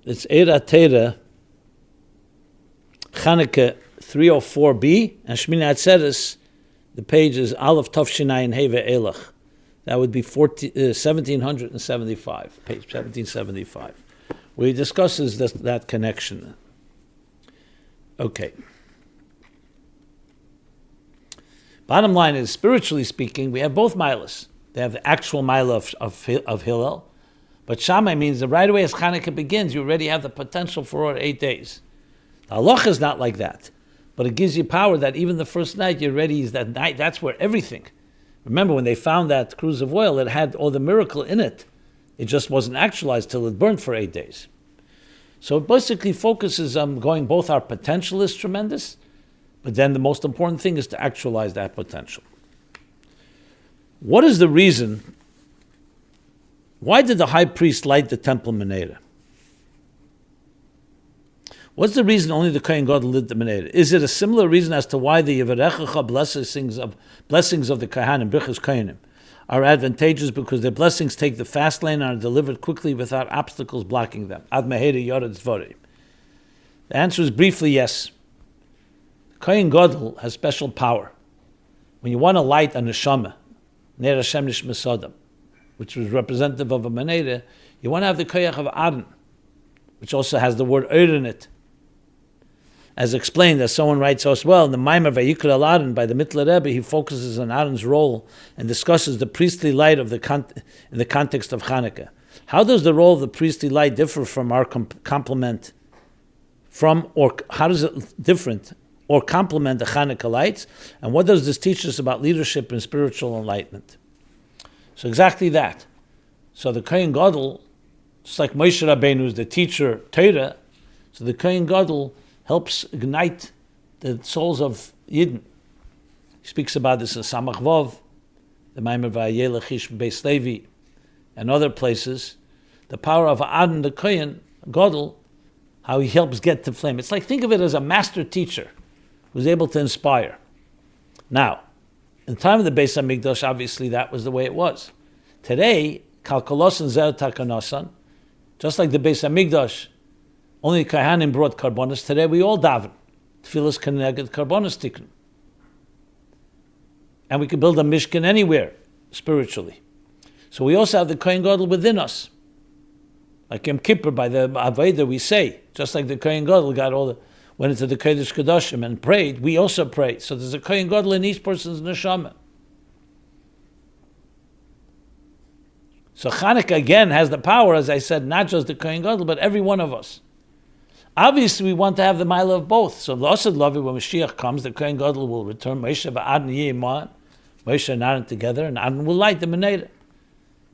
Speaker 1: it's Eira Teira, Chanukah 304b, and Shmini Atzeres, the page is Aleph Tavshinayin Heve Elach. That would be 1775, page 1775, where he discusses that connection. Okay. Bottom line is, spiritually speaking, we have both milas. They have the actual milah of Hillel, but Shammai means that right away as Chanukah begins, you already have the potential for 8 days. The halacha is not like that, but it gives you power that even the first night you're ready is that night. That's where everything. Remember, when they found that cruse of oil, it had all the miracle in it. It just wasn't actualized till it burned for 8 days. So it basically focuses on going, both our potential is tremendous, but then the most important thing is to actualize that potential. What is the reason? Why did the high priest light the temple menorah? What's the reason only the Kohen Gadol lit the menorah? Is it a similar reason as to why the Yevarechecha blessings of the Kohanim, Brichas Kohanim, are advantageous because their blessings take the fast lane and are delivered quickly without obstacles blocking them? Ad Mehera Yored Dvorei. The answer is briefly yes. The Kohen Gadol has special power. When you want to light a neshama, Ner Hashem Nishma Sodom, which was representative of a menorah, you want to have the koyach of Aaron, which also has the word Eir in it. As explained, as someone writes us well, in the Maimer Vayikra al Aaron by the Mittler Rebbe, he focuses on Aaron's role and discusses the priestly light of in the context of Chanukah. How does the role of the priestly light differ from our complement or how does it different or complement the Chanukah lights? And what does this teach us about leadership and spiritual enlightenment? So exactly that. So the Kohen Gadol, just like Moshe Rabbeinu is the teacher Torah, so the Kohen Gadol helps ignite the souls of Yidden. He speaks about this in Samach Vav, the Maimer Vayelech Ish Beis Levi, and other places. The power of Aaron the Kohen Gadol, how he helps get to flame. It's like, think of it as a master teacher who's able to inspire. Now, in the time of the Beis HaMikdash, obviously that was the way it was. Today, Kalkolos and Zer Takanosan, just like the Beis HaMikdash, only Kohanim brought karbonos. Today we all daven. Tfilas Keneged karbonos tikkun. And we can build a mishkan anywhere, spiritually. So we also have the Kohen Gadol within us. Like Yom Kippur, by the Avodah we say, just like the Kohen Gadol went into the Kodesh Kodashim and prayed, we also pray. So there's a Kohen Gadol in each person's neshama. So Chanukah again has the power, as I said, not just the Kohen Gadol, but every one of us. Obviously, we want to have the mile of both. So, L'osad Lavi, when Mashiach comes, the Kohen Gadol will return. Moshe v'Aaron Yehimon, Moshe and Aaron together, and Aaron will light the menorah.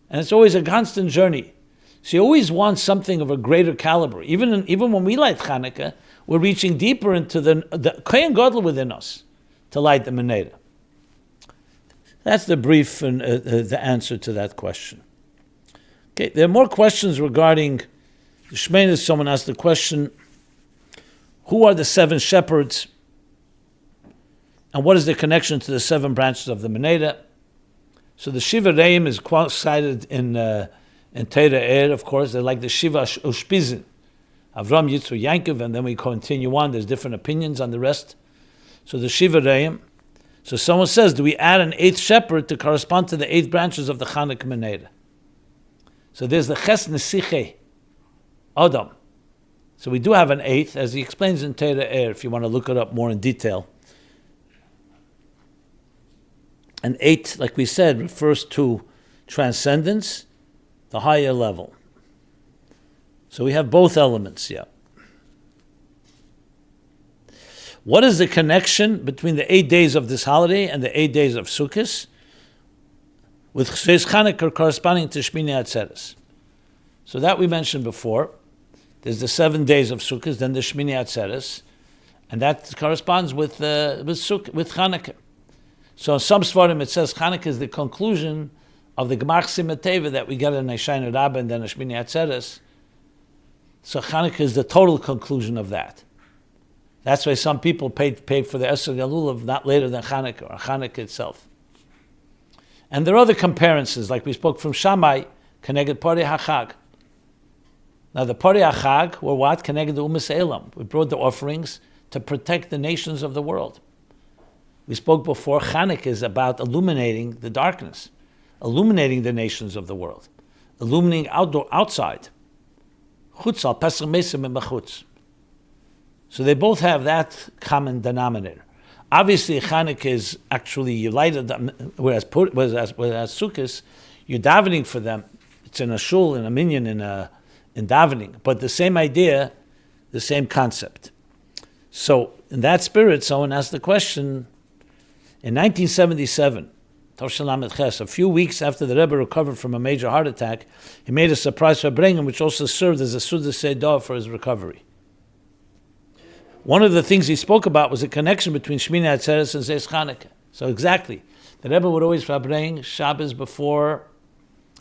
Speaker 1: And it's always a constant journey. So you always want something of a greater caliber. Even when we light Chanukah, we're reaching deeper into the Kohen Gadol within us to light the menorah. That's the brief and the answer to that question. Okay, there are more questions regarding the Shmeina. Someone asked the question, who are the 7 shepherds? And what is the connection to the 7 branches of the menorah? So the Shiva Reim is cited in Torah, of course. They're like the Shiva Ushpizin, Avram, Yitzhak, Yankov, and then we continue on. There's different opinions on the rest. So the Shiva Reim. So someone says, do we add an 8th shepherd to correspond to the 8 branches of the Chanukah menorah? So there's the Ches Nesiche Adam. So we do have an 8th, as he explains in Torah, if you want to look it up more in detail. An 8, like we said, refers to transcendence, the higher level. So we have both elements, yeah. What is the connection between the 8 days of this holiday and the 8 days of Sukkot, with Chesed Chanukah corresponding to Shmini Atzeres? So that we mentioned before. There's the 7 days of Sukkot, then the Shmini Atzeres, and that corresponds with Chanukah. So in some Svarim it says Chanukah is the conclusion of the Gemach Simchat Teva that we get in Shayna Rabbah and then Shmini Atzeres. So Chanukah is the total conclusion of that. That's why some people pay for the Esrog Elulav not later than Chanukah, or Chanukah itself. And there are other comparisons, like we spoke from Shammai, Keneged Parei HaChag. Now the Parei HaChag were what? Keneged Umas Elam. We brought the offerings to protect the nations of the world. We spoke before, Chanukah is about illuminating the darkness, illuminating the nations of the world, illuminating outside. Chutz al Pesach Mesim and Bechutz. So they both have that common denominator. Obviously, Chanukah is actually you light it, whereas Sukkot, you're davening for them. It's in a shul, in a minyan, in davening, but the same idea, the same concept. So in that spirit, someone asked the question. In 1977, a few weeks after the Rebbe recovered from a major heart attack, he made a surprise refraining, which also served as a Suda Seidah for his recovery. One of the things he spoke about was a connection between Shmini Atzeres and Zeis Chanukah. So exactly, the Rebbe would always fabring Shabbos before.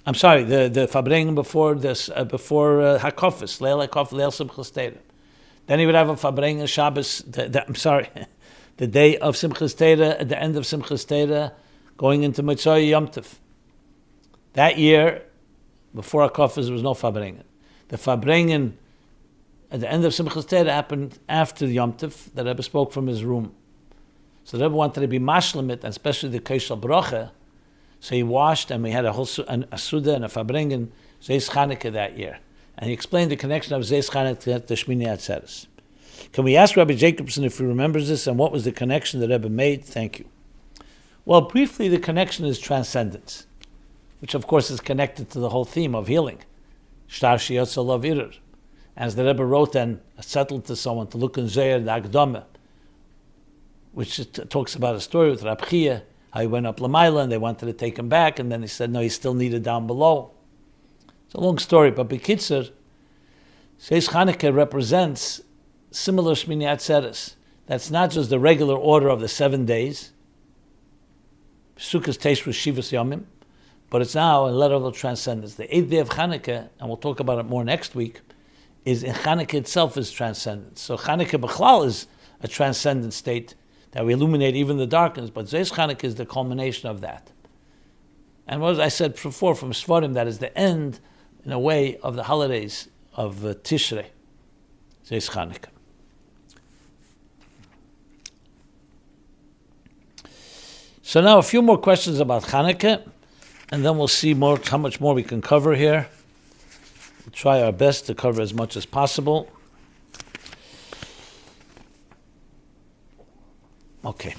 Speaker 1: I'm sorry, the fabring before this before Hakofis, Leil Hakof, Leil Simchas Torah. Then he would have a fabring Shabbos. The day of Simchas Torah, at the end of Simchas Torah, going into Motzei Yom Tov. That year, before Hakofis, there was no fabringen. The fabringen at the end of Simchas Torah happened after Yom Tov. The Rebbe spoke from his room. So the Rebbe wanted to be mashlemit, and especially the Keishal Bracha. So he washed, and we had a whole a Suda and a fabringen, Zeis Chanukah that year. And he explained the connection of Zeis Chanukah to Shmini Atzeres. Can we ask Rabbi Jacobson if he remembers this, and what was the connection that Rebbe made? Thank you. Well, briefly, the connection is transcendence, which of course is connected to the whole theme of healing. Shtar Shiyotza Lav Irer. As the Rebbe wrote and settled to someone to look in Zohar, the Akdama, which talks about a story with Rab Chia, how he went up Lamaila and they wanted to take him back, and then he said, no, he's still needed down below. It's a long story, but B'kitzur, Zeis Chanukah represents similar Shmini Atzeres. That's not just the regular order of the 7 days, Sukkot Teshuvah Shivas Yomim, but it's now a level of transcendence. The 8th day of Chanukah, and we'll talk about it more next week, is in Chanukah itself is transcendence. So Chanukah B'chlal is a transcendent state that we illuminate even the darkness, but Zeis Chanukah is the culmination of that. And what I said before from Svarim, that is the end, in a way, of the holidays of Tishrei, Zeis Chanukah. So now a few more questions about Chanukah, and then we'll see more how much more we can cover here. We'll try our best to cover as much as possible. Okay.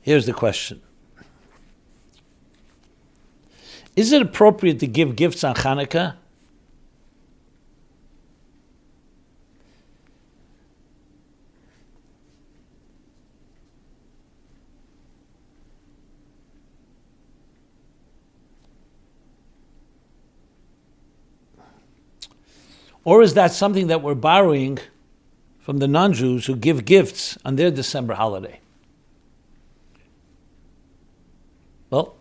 Speaker 1: Here's the question. Is it appropriate to give gifts on Chanukah? Or is that something that we're borrowing from the non-Jews who give gifts on their December holiday? Well,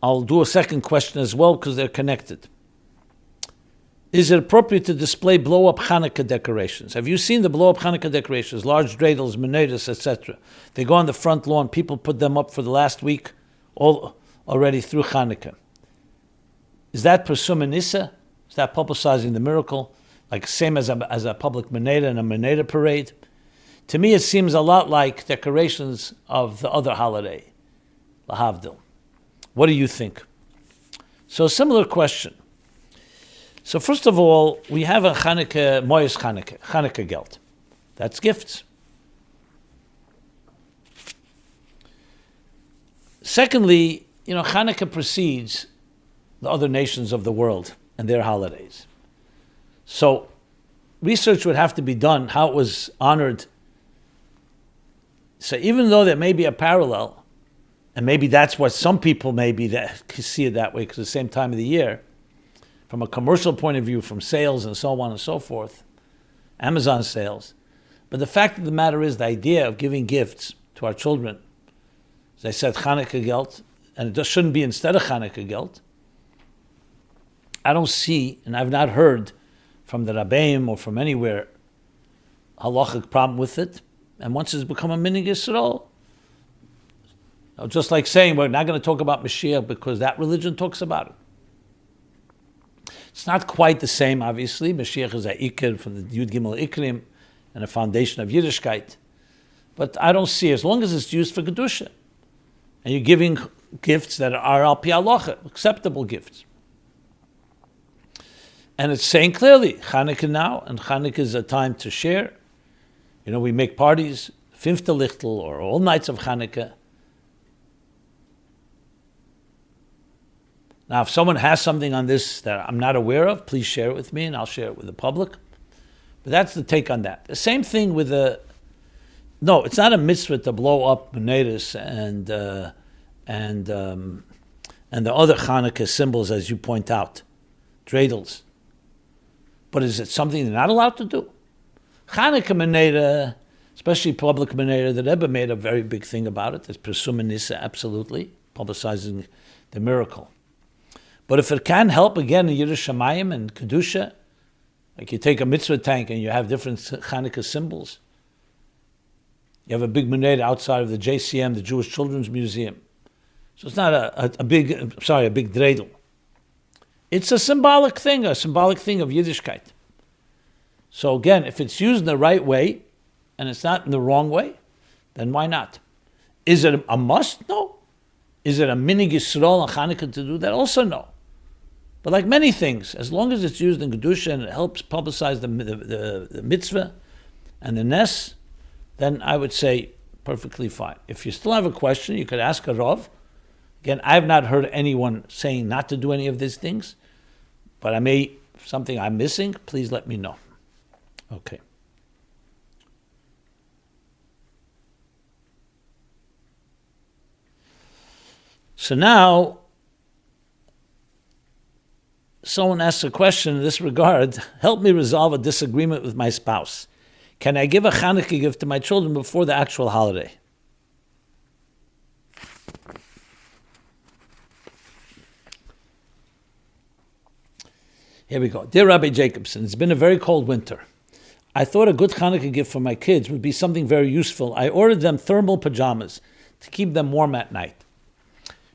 Speaker 1: I'll do a second question as well because they're connected. Is it appropriate to display blow-up Hanukkah decorations? Have you seen the blow-up Hanukkah decorations, large dreidels, menorahs, etc.? They go on the front lawn. People put them up for the last week, all already through Hanukkah. Is that Purim and Nissa? Is that publicizing the miracle? Like same as a public menorah and a menorah parade? To me, it seems a lot like decorations of the other holiday, Lahavdil. What do you think? So a similar question. So first of all, we have a Chanukah, Moyes Chanukah geld. That's gifts. Secondly, Chanukah precedes the other nations of the world and their holidays. So research would have to be done how it was honored. So even though there may be a parallel, and maybe that's what some people see it that way because it's the same time of the year, from a commercial point of view, from sales and so on and so forth, Amazon sales. But the fact of the matter is the idea of giving gifts to our children, as I said, Chanukah geld, and it just shouldn't be instead of Chanukah geld. I don't see, and I've not heard from the Rabbeim or from anywhere, halachic problem with it. And once it's become a minig Yisrael, just like saying we're not going to talk about Mashiach because that religion talks about it. It's not quite the same, obviously. Mashiach is a Iker from the Yud Gimel Ikrim and a foundation of Yiddishkeit. But I don't see, as long as it's used for Kedusha, and you're giving gifts that are al pi halacha, acceptable gifts. And it's saying clearly, Chanukah now, and Chanukah is a time to share. We make parties, Fünfte Lichtel, or all nights of Chanukah. Now, if someone has something on this that I'm not aware of, please share it with me, and I'll share it with the public. But that's the take on that. The same thing with no, it's not a mitzvah to blow up menorahs and the other Chanukah symbols, as you point out, dreidels. But is it something they're not allowed to do? Chanukah menorah, especially public menorah, the Rebbe made a very big thing about it. It's Purim and Nissa, absolutely, publicizing the miracle. But if it can help, again, in Yiras Shamayim and Kedusha, like you take a mitzvah tank and you have different Chanukah symbols. You have a big menorah outside of the JCM, the Jewish Children's Museum. So it's not a big dreidel. It's a symbolic thing of Yiddishkeit. So again, if it's used in the right way, and it's not in the wrong way, then why not? Is it a must? No. Is it a minig Yisrael and Chanukah to do that? Also no. But like many things, as long as it's used in Kedusha and it helps publicize the mitzvah and the nes, then I would say perfectly fine. If you still have a question, you could ask a Rav. Again, I have not heard anyone saying not to do any of these things, but something I'm missing, please let me know. Okay. So now, someone asks a question in this regard. Help me resolve a disagreement with my spouse. Can I give a Chanukah gift to my children before the actual holiday? Here we go. Dear Rabbi Jacobson, it's been a very cold winter. I thought a good Chanukah gift for my kids would be something very useful. I ordered them thermal pajamas to keep them warm at night.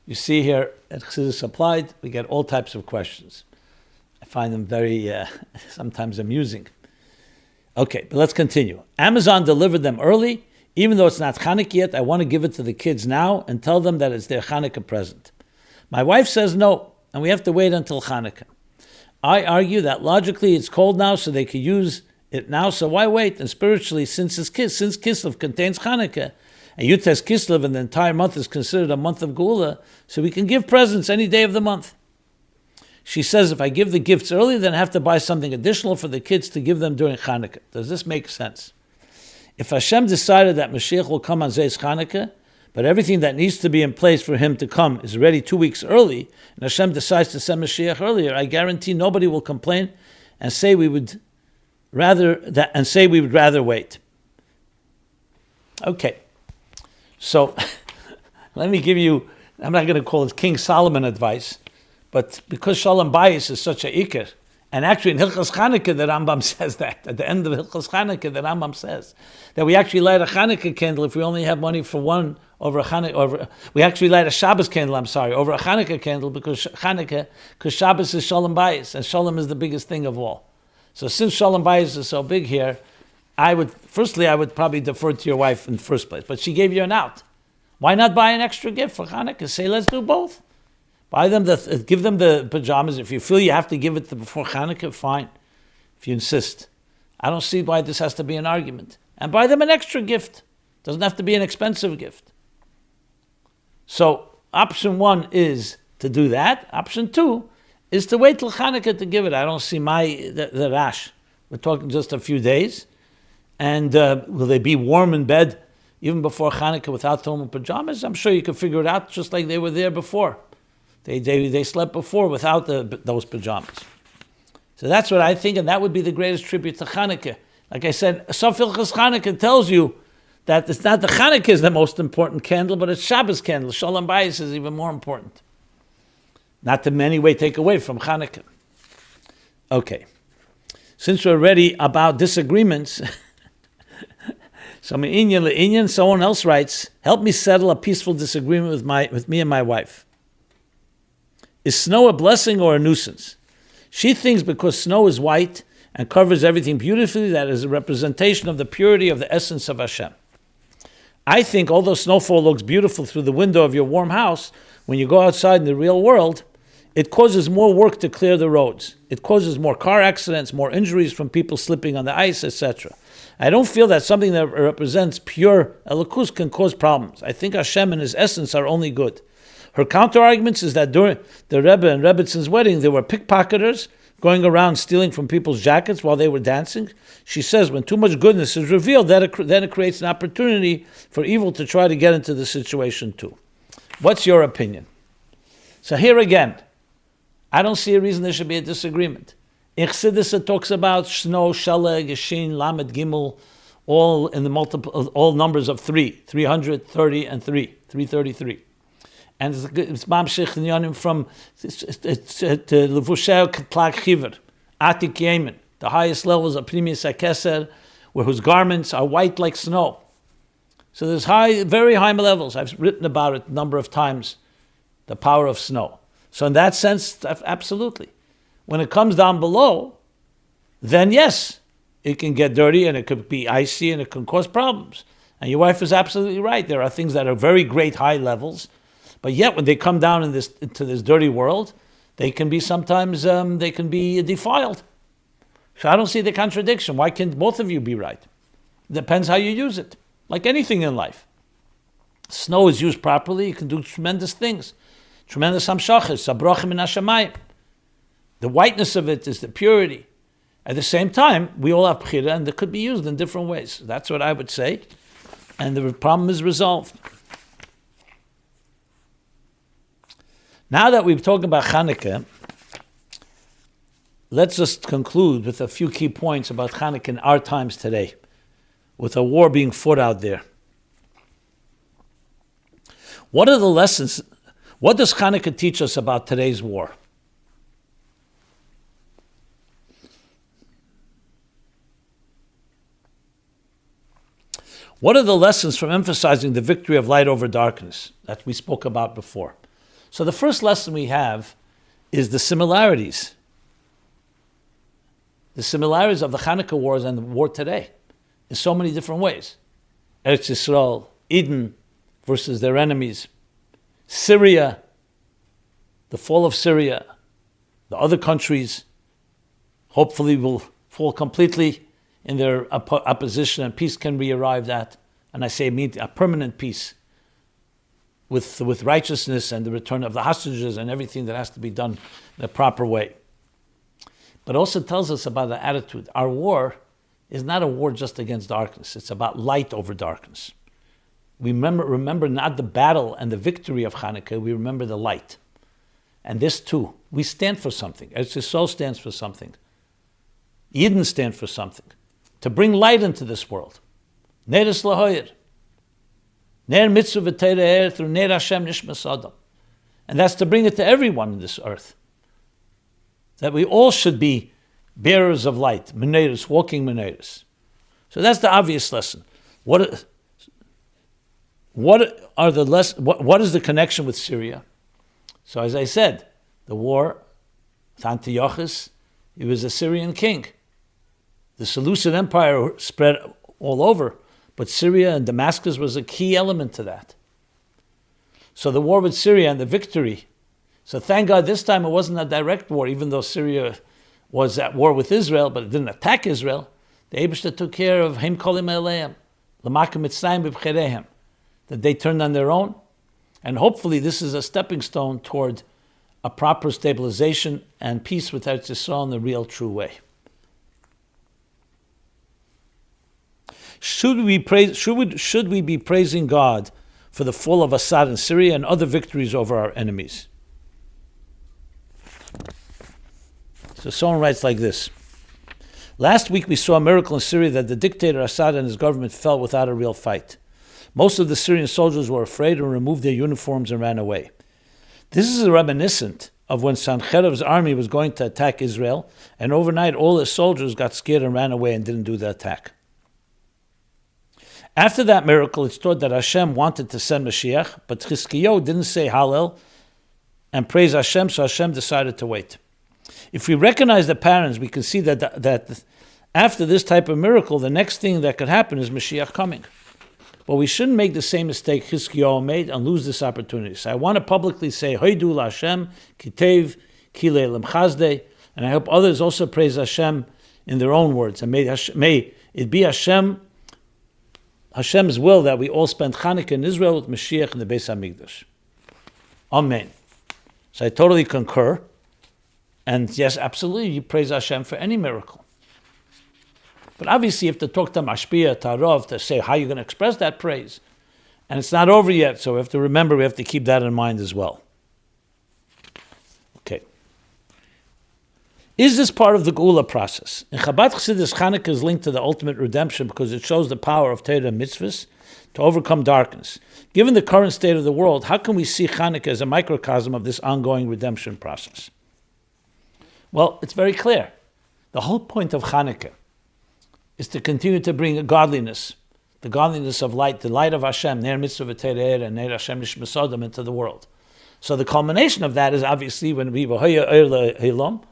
Speaker 1: You see here at Chassidus Applied, we get all types of questions. I find them very, sometimes amusing. Okay, but let's continue. Amazon delivered them early. Even though it's not Chanukah yet, I want to give it to the kids now and tell them that it's their Chanukah present. My wife says no, and we have to wait until Chanukah. I argue that logically it's cold now, so they could use it now, so why wait? And spiritually, since Kislev contains Chanukah, and Yutes Kislev, and the entire month is considered a month of Geula, so we can give presents any day of the month. She says, if I give the gifts early, then I have to buy something additional for the kids to give them during Chanukah. Does this make sense? If Hashem decided that Mashiach will come on Zeis Chanukah, but everything that needs to be in place for him to come is ready 2 weeks early, and Hashem decides to send Mashiach earlier, I guarantee nobody will complain and say we would rather wait. Okay, so let me give you, I'm not going to call it King Solomon advice, but because Shalom Bayis is such a ikr, and actually in Hilchos Chanukah the Rambam says that, at the end of Hilchos Chanukah the Rambam says that we actually light a Chanukah candle if we only have money for one over a Chanukah, we actually light a Shabbos candle, over a Chanukah candle because Shabbos is Shalom Bayis, and Shalom is the biggest thing of all. So since Shalom Bayis is so big here, I would probably defer to your wife in the first place, but she gave you an out. Why not buy an extra gift for Chanukah? Say, let's do both. Give them the pajamas. If you feel you have to give it before Chanukah, fine. If you insist. I don't see why this has to be an argument. And buy them an extra gift. Doesn't have to be an expensive gift. So option 1 is to do that. Option 2 is to wait till Chanukah to give it. I don't see the rash. We're talking just a few days. And will they be warm in bed even before Chanukah without thermal pajamas? I'm sure you could figure it out just like they were there before. They slept before without those pajamas. So that's what I think, and that would be the greatest tribute to Chanukah. Like I said, Sof Hilchos Chanukah tells you that it's not the Chanukah is the most important candle, but it's Shabbos candle. Shalom Bayis is even more important. Not to in any way take away from Chanukah. Okay. Since we're already about disagreements, someone else writes, help me settle a peaceful disagreement with me and my wife. Is snow a blessing or a nuisance? She thinks because snow is white and covers everything beautifully, that is a representation of the purity of the essence of Hashem. I think although snowfall looks beautiful through the window of your warm house, when you go outside in the real world, it causes more work to clear the roads. It causes more car accidents, more injuries from people slipping on the ice, etc. I don't feel that something that represents pure Elokus can cause problems. I think Hashem and His essence are only good. Her counter-arguments is that during the Rebbe and Rebbetzon's wedding, there were pickpocketers going around stealing from people's jackets while they were dancing. She says when too much goodness is revealed, then it creates an opportunity for evil to try to get into the situation too. What's your opinion? So here again, I don't see a reason there should be a disagreement. In Chassidus it talks about Shno, Shaleg, Geshin, Lamed, Gimel, all in the all numbers of 3, 330 and 3, 333. And it's Mamshich Nyanim from Levushel K'tlag Chiver, Atik Yemen, the highest levels of Pnimius HaKeser, whose garments are white like snow. So there's very high levels. I've written about it a number of times, the power of snow. So in that sense, absolutely. When it comes down below, then yes, it can get dirty and it could be icy and it can cause problems. And your wife is absolutely right. There are things that are very great high levels, but yet when they come down into this dirty world, they can be sometimes defiled. So I don't see the contradiction. Why can't both of you be right? It depends how you use it. Like anything in life. Snow is used properly, it can do tremendous things. Tremendous hamshachas, sabrochim min hashamayim. The whiteness of it is the purity. At the same time, we all have bchira, and it could be used in different ways. That's what I would say. And the problem is resolved. Now that we've talked about Chanukah, let's just conclude with a few key points about Chanukah in our times today, with a war being fought out there. What are the lessons? What does Chanukah teach us about today's war? What are the lessons from emphasizing the victory of light over darkness that we spoke about before? So the first lesson we have is the similarities. The similarities of the Chanukah wars and the war today in so many different ways. Eretz Yisrael, Eden versus their enemies, Syria, the fall of Syria, the other countries hopefully will fall completely in their opposition and peace can be arrived at. and I say mean a permanent peace with righteousness and the return of the hostages and everything that has to be done in a proper way. But also tells us about the attitude. Our war is not a war just against darkness. It's about light over darkness. We remember not the battle and the victory of Chanukah, we remember the light. And this too, we stand for something. Eretz Yisrael stands for something. Yidden stand for something. To bring light into this world. Neres lahoyer. Ner mitzvah v'teira through Ner Hashem nishmas adam. And that's to bring it to everyone in this earth. That we all should be bearers of light, menorahs, walking menorahs. So that's the obvious lesson. What is the connection with Syria? So as I said, the war with Antiochus, he was a Syrian king. The Seleucid Empire spread all over, but Syria and Damascus was a key element to that. So the war with Syria and the victory. So thank God this time it wasn't a direct war, even though Syria was at war with Israel, but it didn't attack Israel. The Eibishter took care of Him Kolim Eleim, L'Makim Mitzrayim B'Bcherehem, that they turned on their own. And hopefully this is a stepping stone toward a proper stabilization and peace with Eretz Yisrael in the real true way. Should we be praising God for the fall of Assad in Syria and other victories over our enemies? So someone writes like this. Last week we saw a miracle in Syria that the dictator Assad and his government fell without a real fight. Most of the Syrian soldiers were afraid and removed their uniforms and ran away. This is reminiscent of when Sancheriv's army was going to attack Israel, and overnight all his soldiers got scared and ran away and didn't do the attack. After that miracle, it's thought that Hashem wanted to send Mashiach, but Chizkiyahu didn't say Hallel and praise Hashem, so Hashem decided to wait. If we recognize the patterns, we can see that after this type of miracle, the next thing that could happen is Mashiach coming. But we shouldn't make the same mistake Chizkiyahu made and lose this opportunity. So I want to publicly say, Hoidu Hashem, Kitev, Kilei Lemchazdei, and I hope others also praise Hashem in their own words. And may it be Hashem's will that we all spend Chanukah in Israel with Mashiach in the Beis HaMikdash. Amen. So I totally concur. And yes, absolutely, you praise Hashem for any miracle. But obviously you have to talk to Mashpia, Tarov, to say how you're going to express that praise. And it's not over yet, so we have to remember, we have to keep that in mind as well. Okay. Is this part of the Geula process? In Chabad Chassidus, Chanukah is linked to the ultimate redemption because it shows the power of Torah and mitzvahs to overcome darkness. Given the current state of the world, how can we see Chanukah as a microcosm of this ongoing redemption process? Well, it's very clear. The whole point of Chanukah is to continue to bring godliness, the godliness of light, the light of Hashem, Ner Mitzvah V'Tereir and Ner Hashem Nishmas Adam into the world. So the culmination of that is obviously when we V'Hoya Eir LeHilom,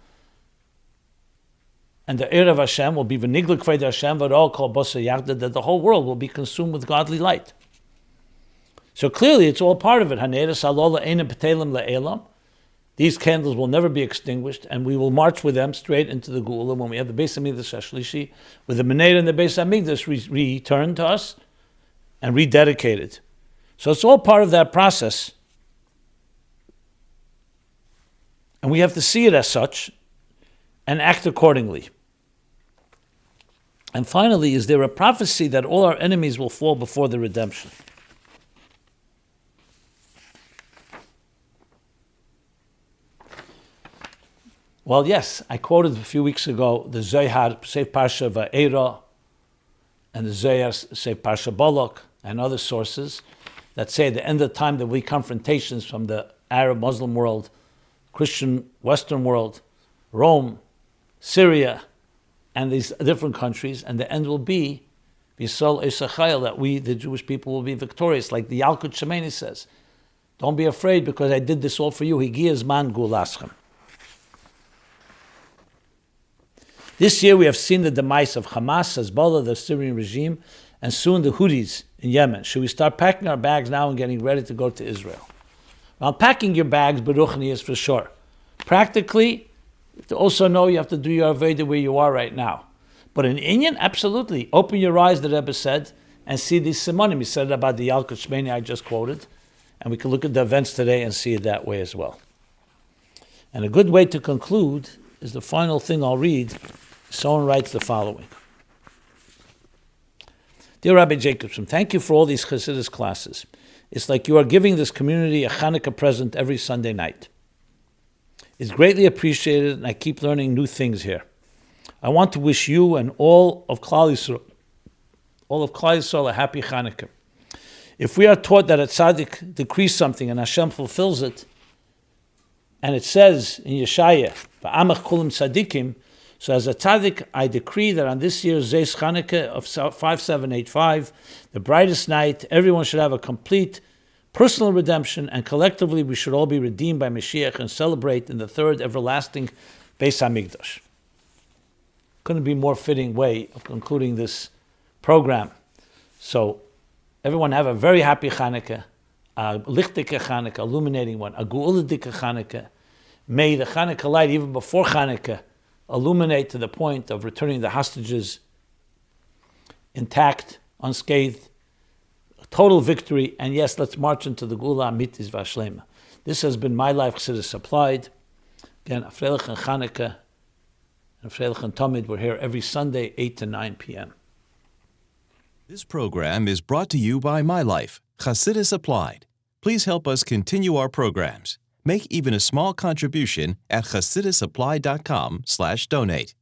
Speaker 1: and the Eir of Hashem will be V'Nigla Kved Hashem V'Rol Kol Bosa Yachda, that the whole world will be consumed with godly light. So clearly it's all part of it. Haneres Halola Eina B'Telim LeElam. These candles will never be extinguished, and we will march with them straight into the Geula when we have the Beis HaMikdash HaShlishi, with the Menorah and the Beis HaMikdash returned to us and rededicated. So it's all part of that process. And we have to see it as such and act accordingly. And finally, is there a prophecy that all our enemies will fall before the redemption? Well, yes, I quoted a few weeks ago the Zohar, Seif Parsha Va'era, and the Zohar, Seif Parsha Balak, and other sources that say at the end of the time there will be confrontations from the Arab Muslim world, Christian Western world, Rome, Syria, and these different countries, and the end will be Yisrael Esachayel, that we, the Jewish people, will be victorious, like the Yalkut Shemini says. Don't be afraid because I did this all for you. Higiyaz man gulaschem. This year we have seen the demise of Hamas, Hezbollah, the Syrian regime, and soon the Houthis in Yemen. Should we start packing our bags now and getting ready to go to Israel? Well, packing your bags, Beruchni, is for sure. Practically, to also know you have to do your Aveda where you are right now. But in Inyan, absolutely. Open your eyes, the Rebbe said, and see these simonim. He said about the Yalkut Shmeni I just quoted, and we can look at the events today and see it that way as well. And a good way to conclude is the final thing I'll read. Someone writes the following. Dear Rabbi Jacobson, thank you for all these Chassidus classes. It's like you are giving this community a Chanukah present every Sunday night. It's greatly appreciated, and I keep learning new things here. I want to wish you and all of Klal Yisrael a happy Chanukah. If we are taught that a tzaddik decrees something and Hashem fulfills it, and it says in Yeshaya, "Va'amach kulam tzaddikim," so as a tzaddik, I decree that on this year's Zeis Chanukah of 5785, the brightest night, everyone should have a complete personal redemption, and collectively we should all be redeemed by Mashiach and celebrate in the third everlasting Beis HaMikdash. Couldn't be a more fitting way of concluding this program. So everyone have a very happy Chanukah, a lichtike Chanukah, illuminating one, a geuladige Chanukah. May the Chanukah light, even before Chanukah, illuminate to the point of returning the hostages intact, unscathed, total victory, and yes, let's march into the Geula Amitis Vashlema. This has been MyLife Chassidus Applied. Again, Afreilich and Chanukah, and Afreilich and Tamid. We're here every Sunday, 8 to 9 p.m.
Speaker 2: This program is brought to you by MyLife Chassidus Applied. Please help us continue our programs. Make even a small contribution at chassidusapply.com/donate.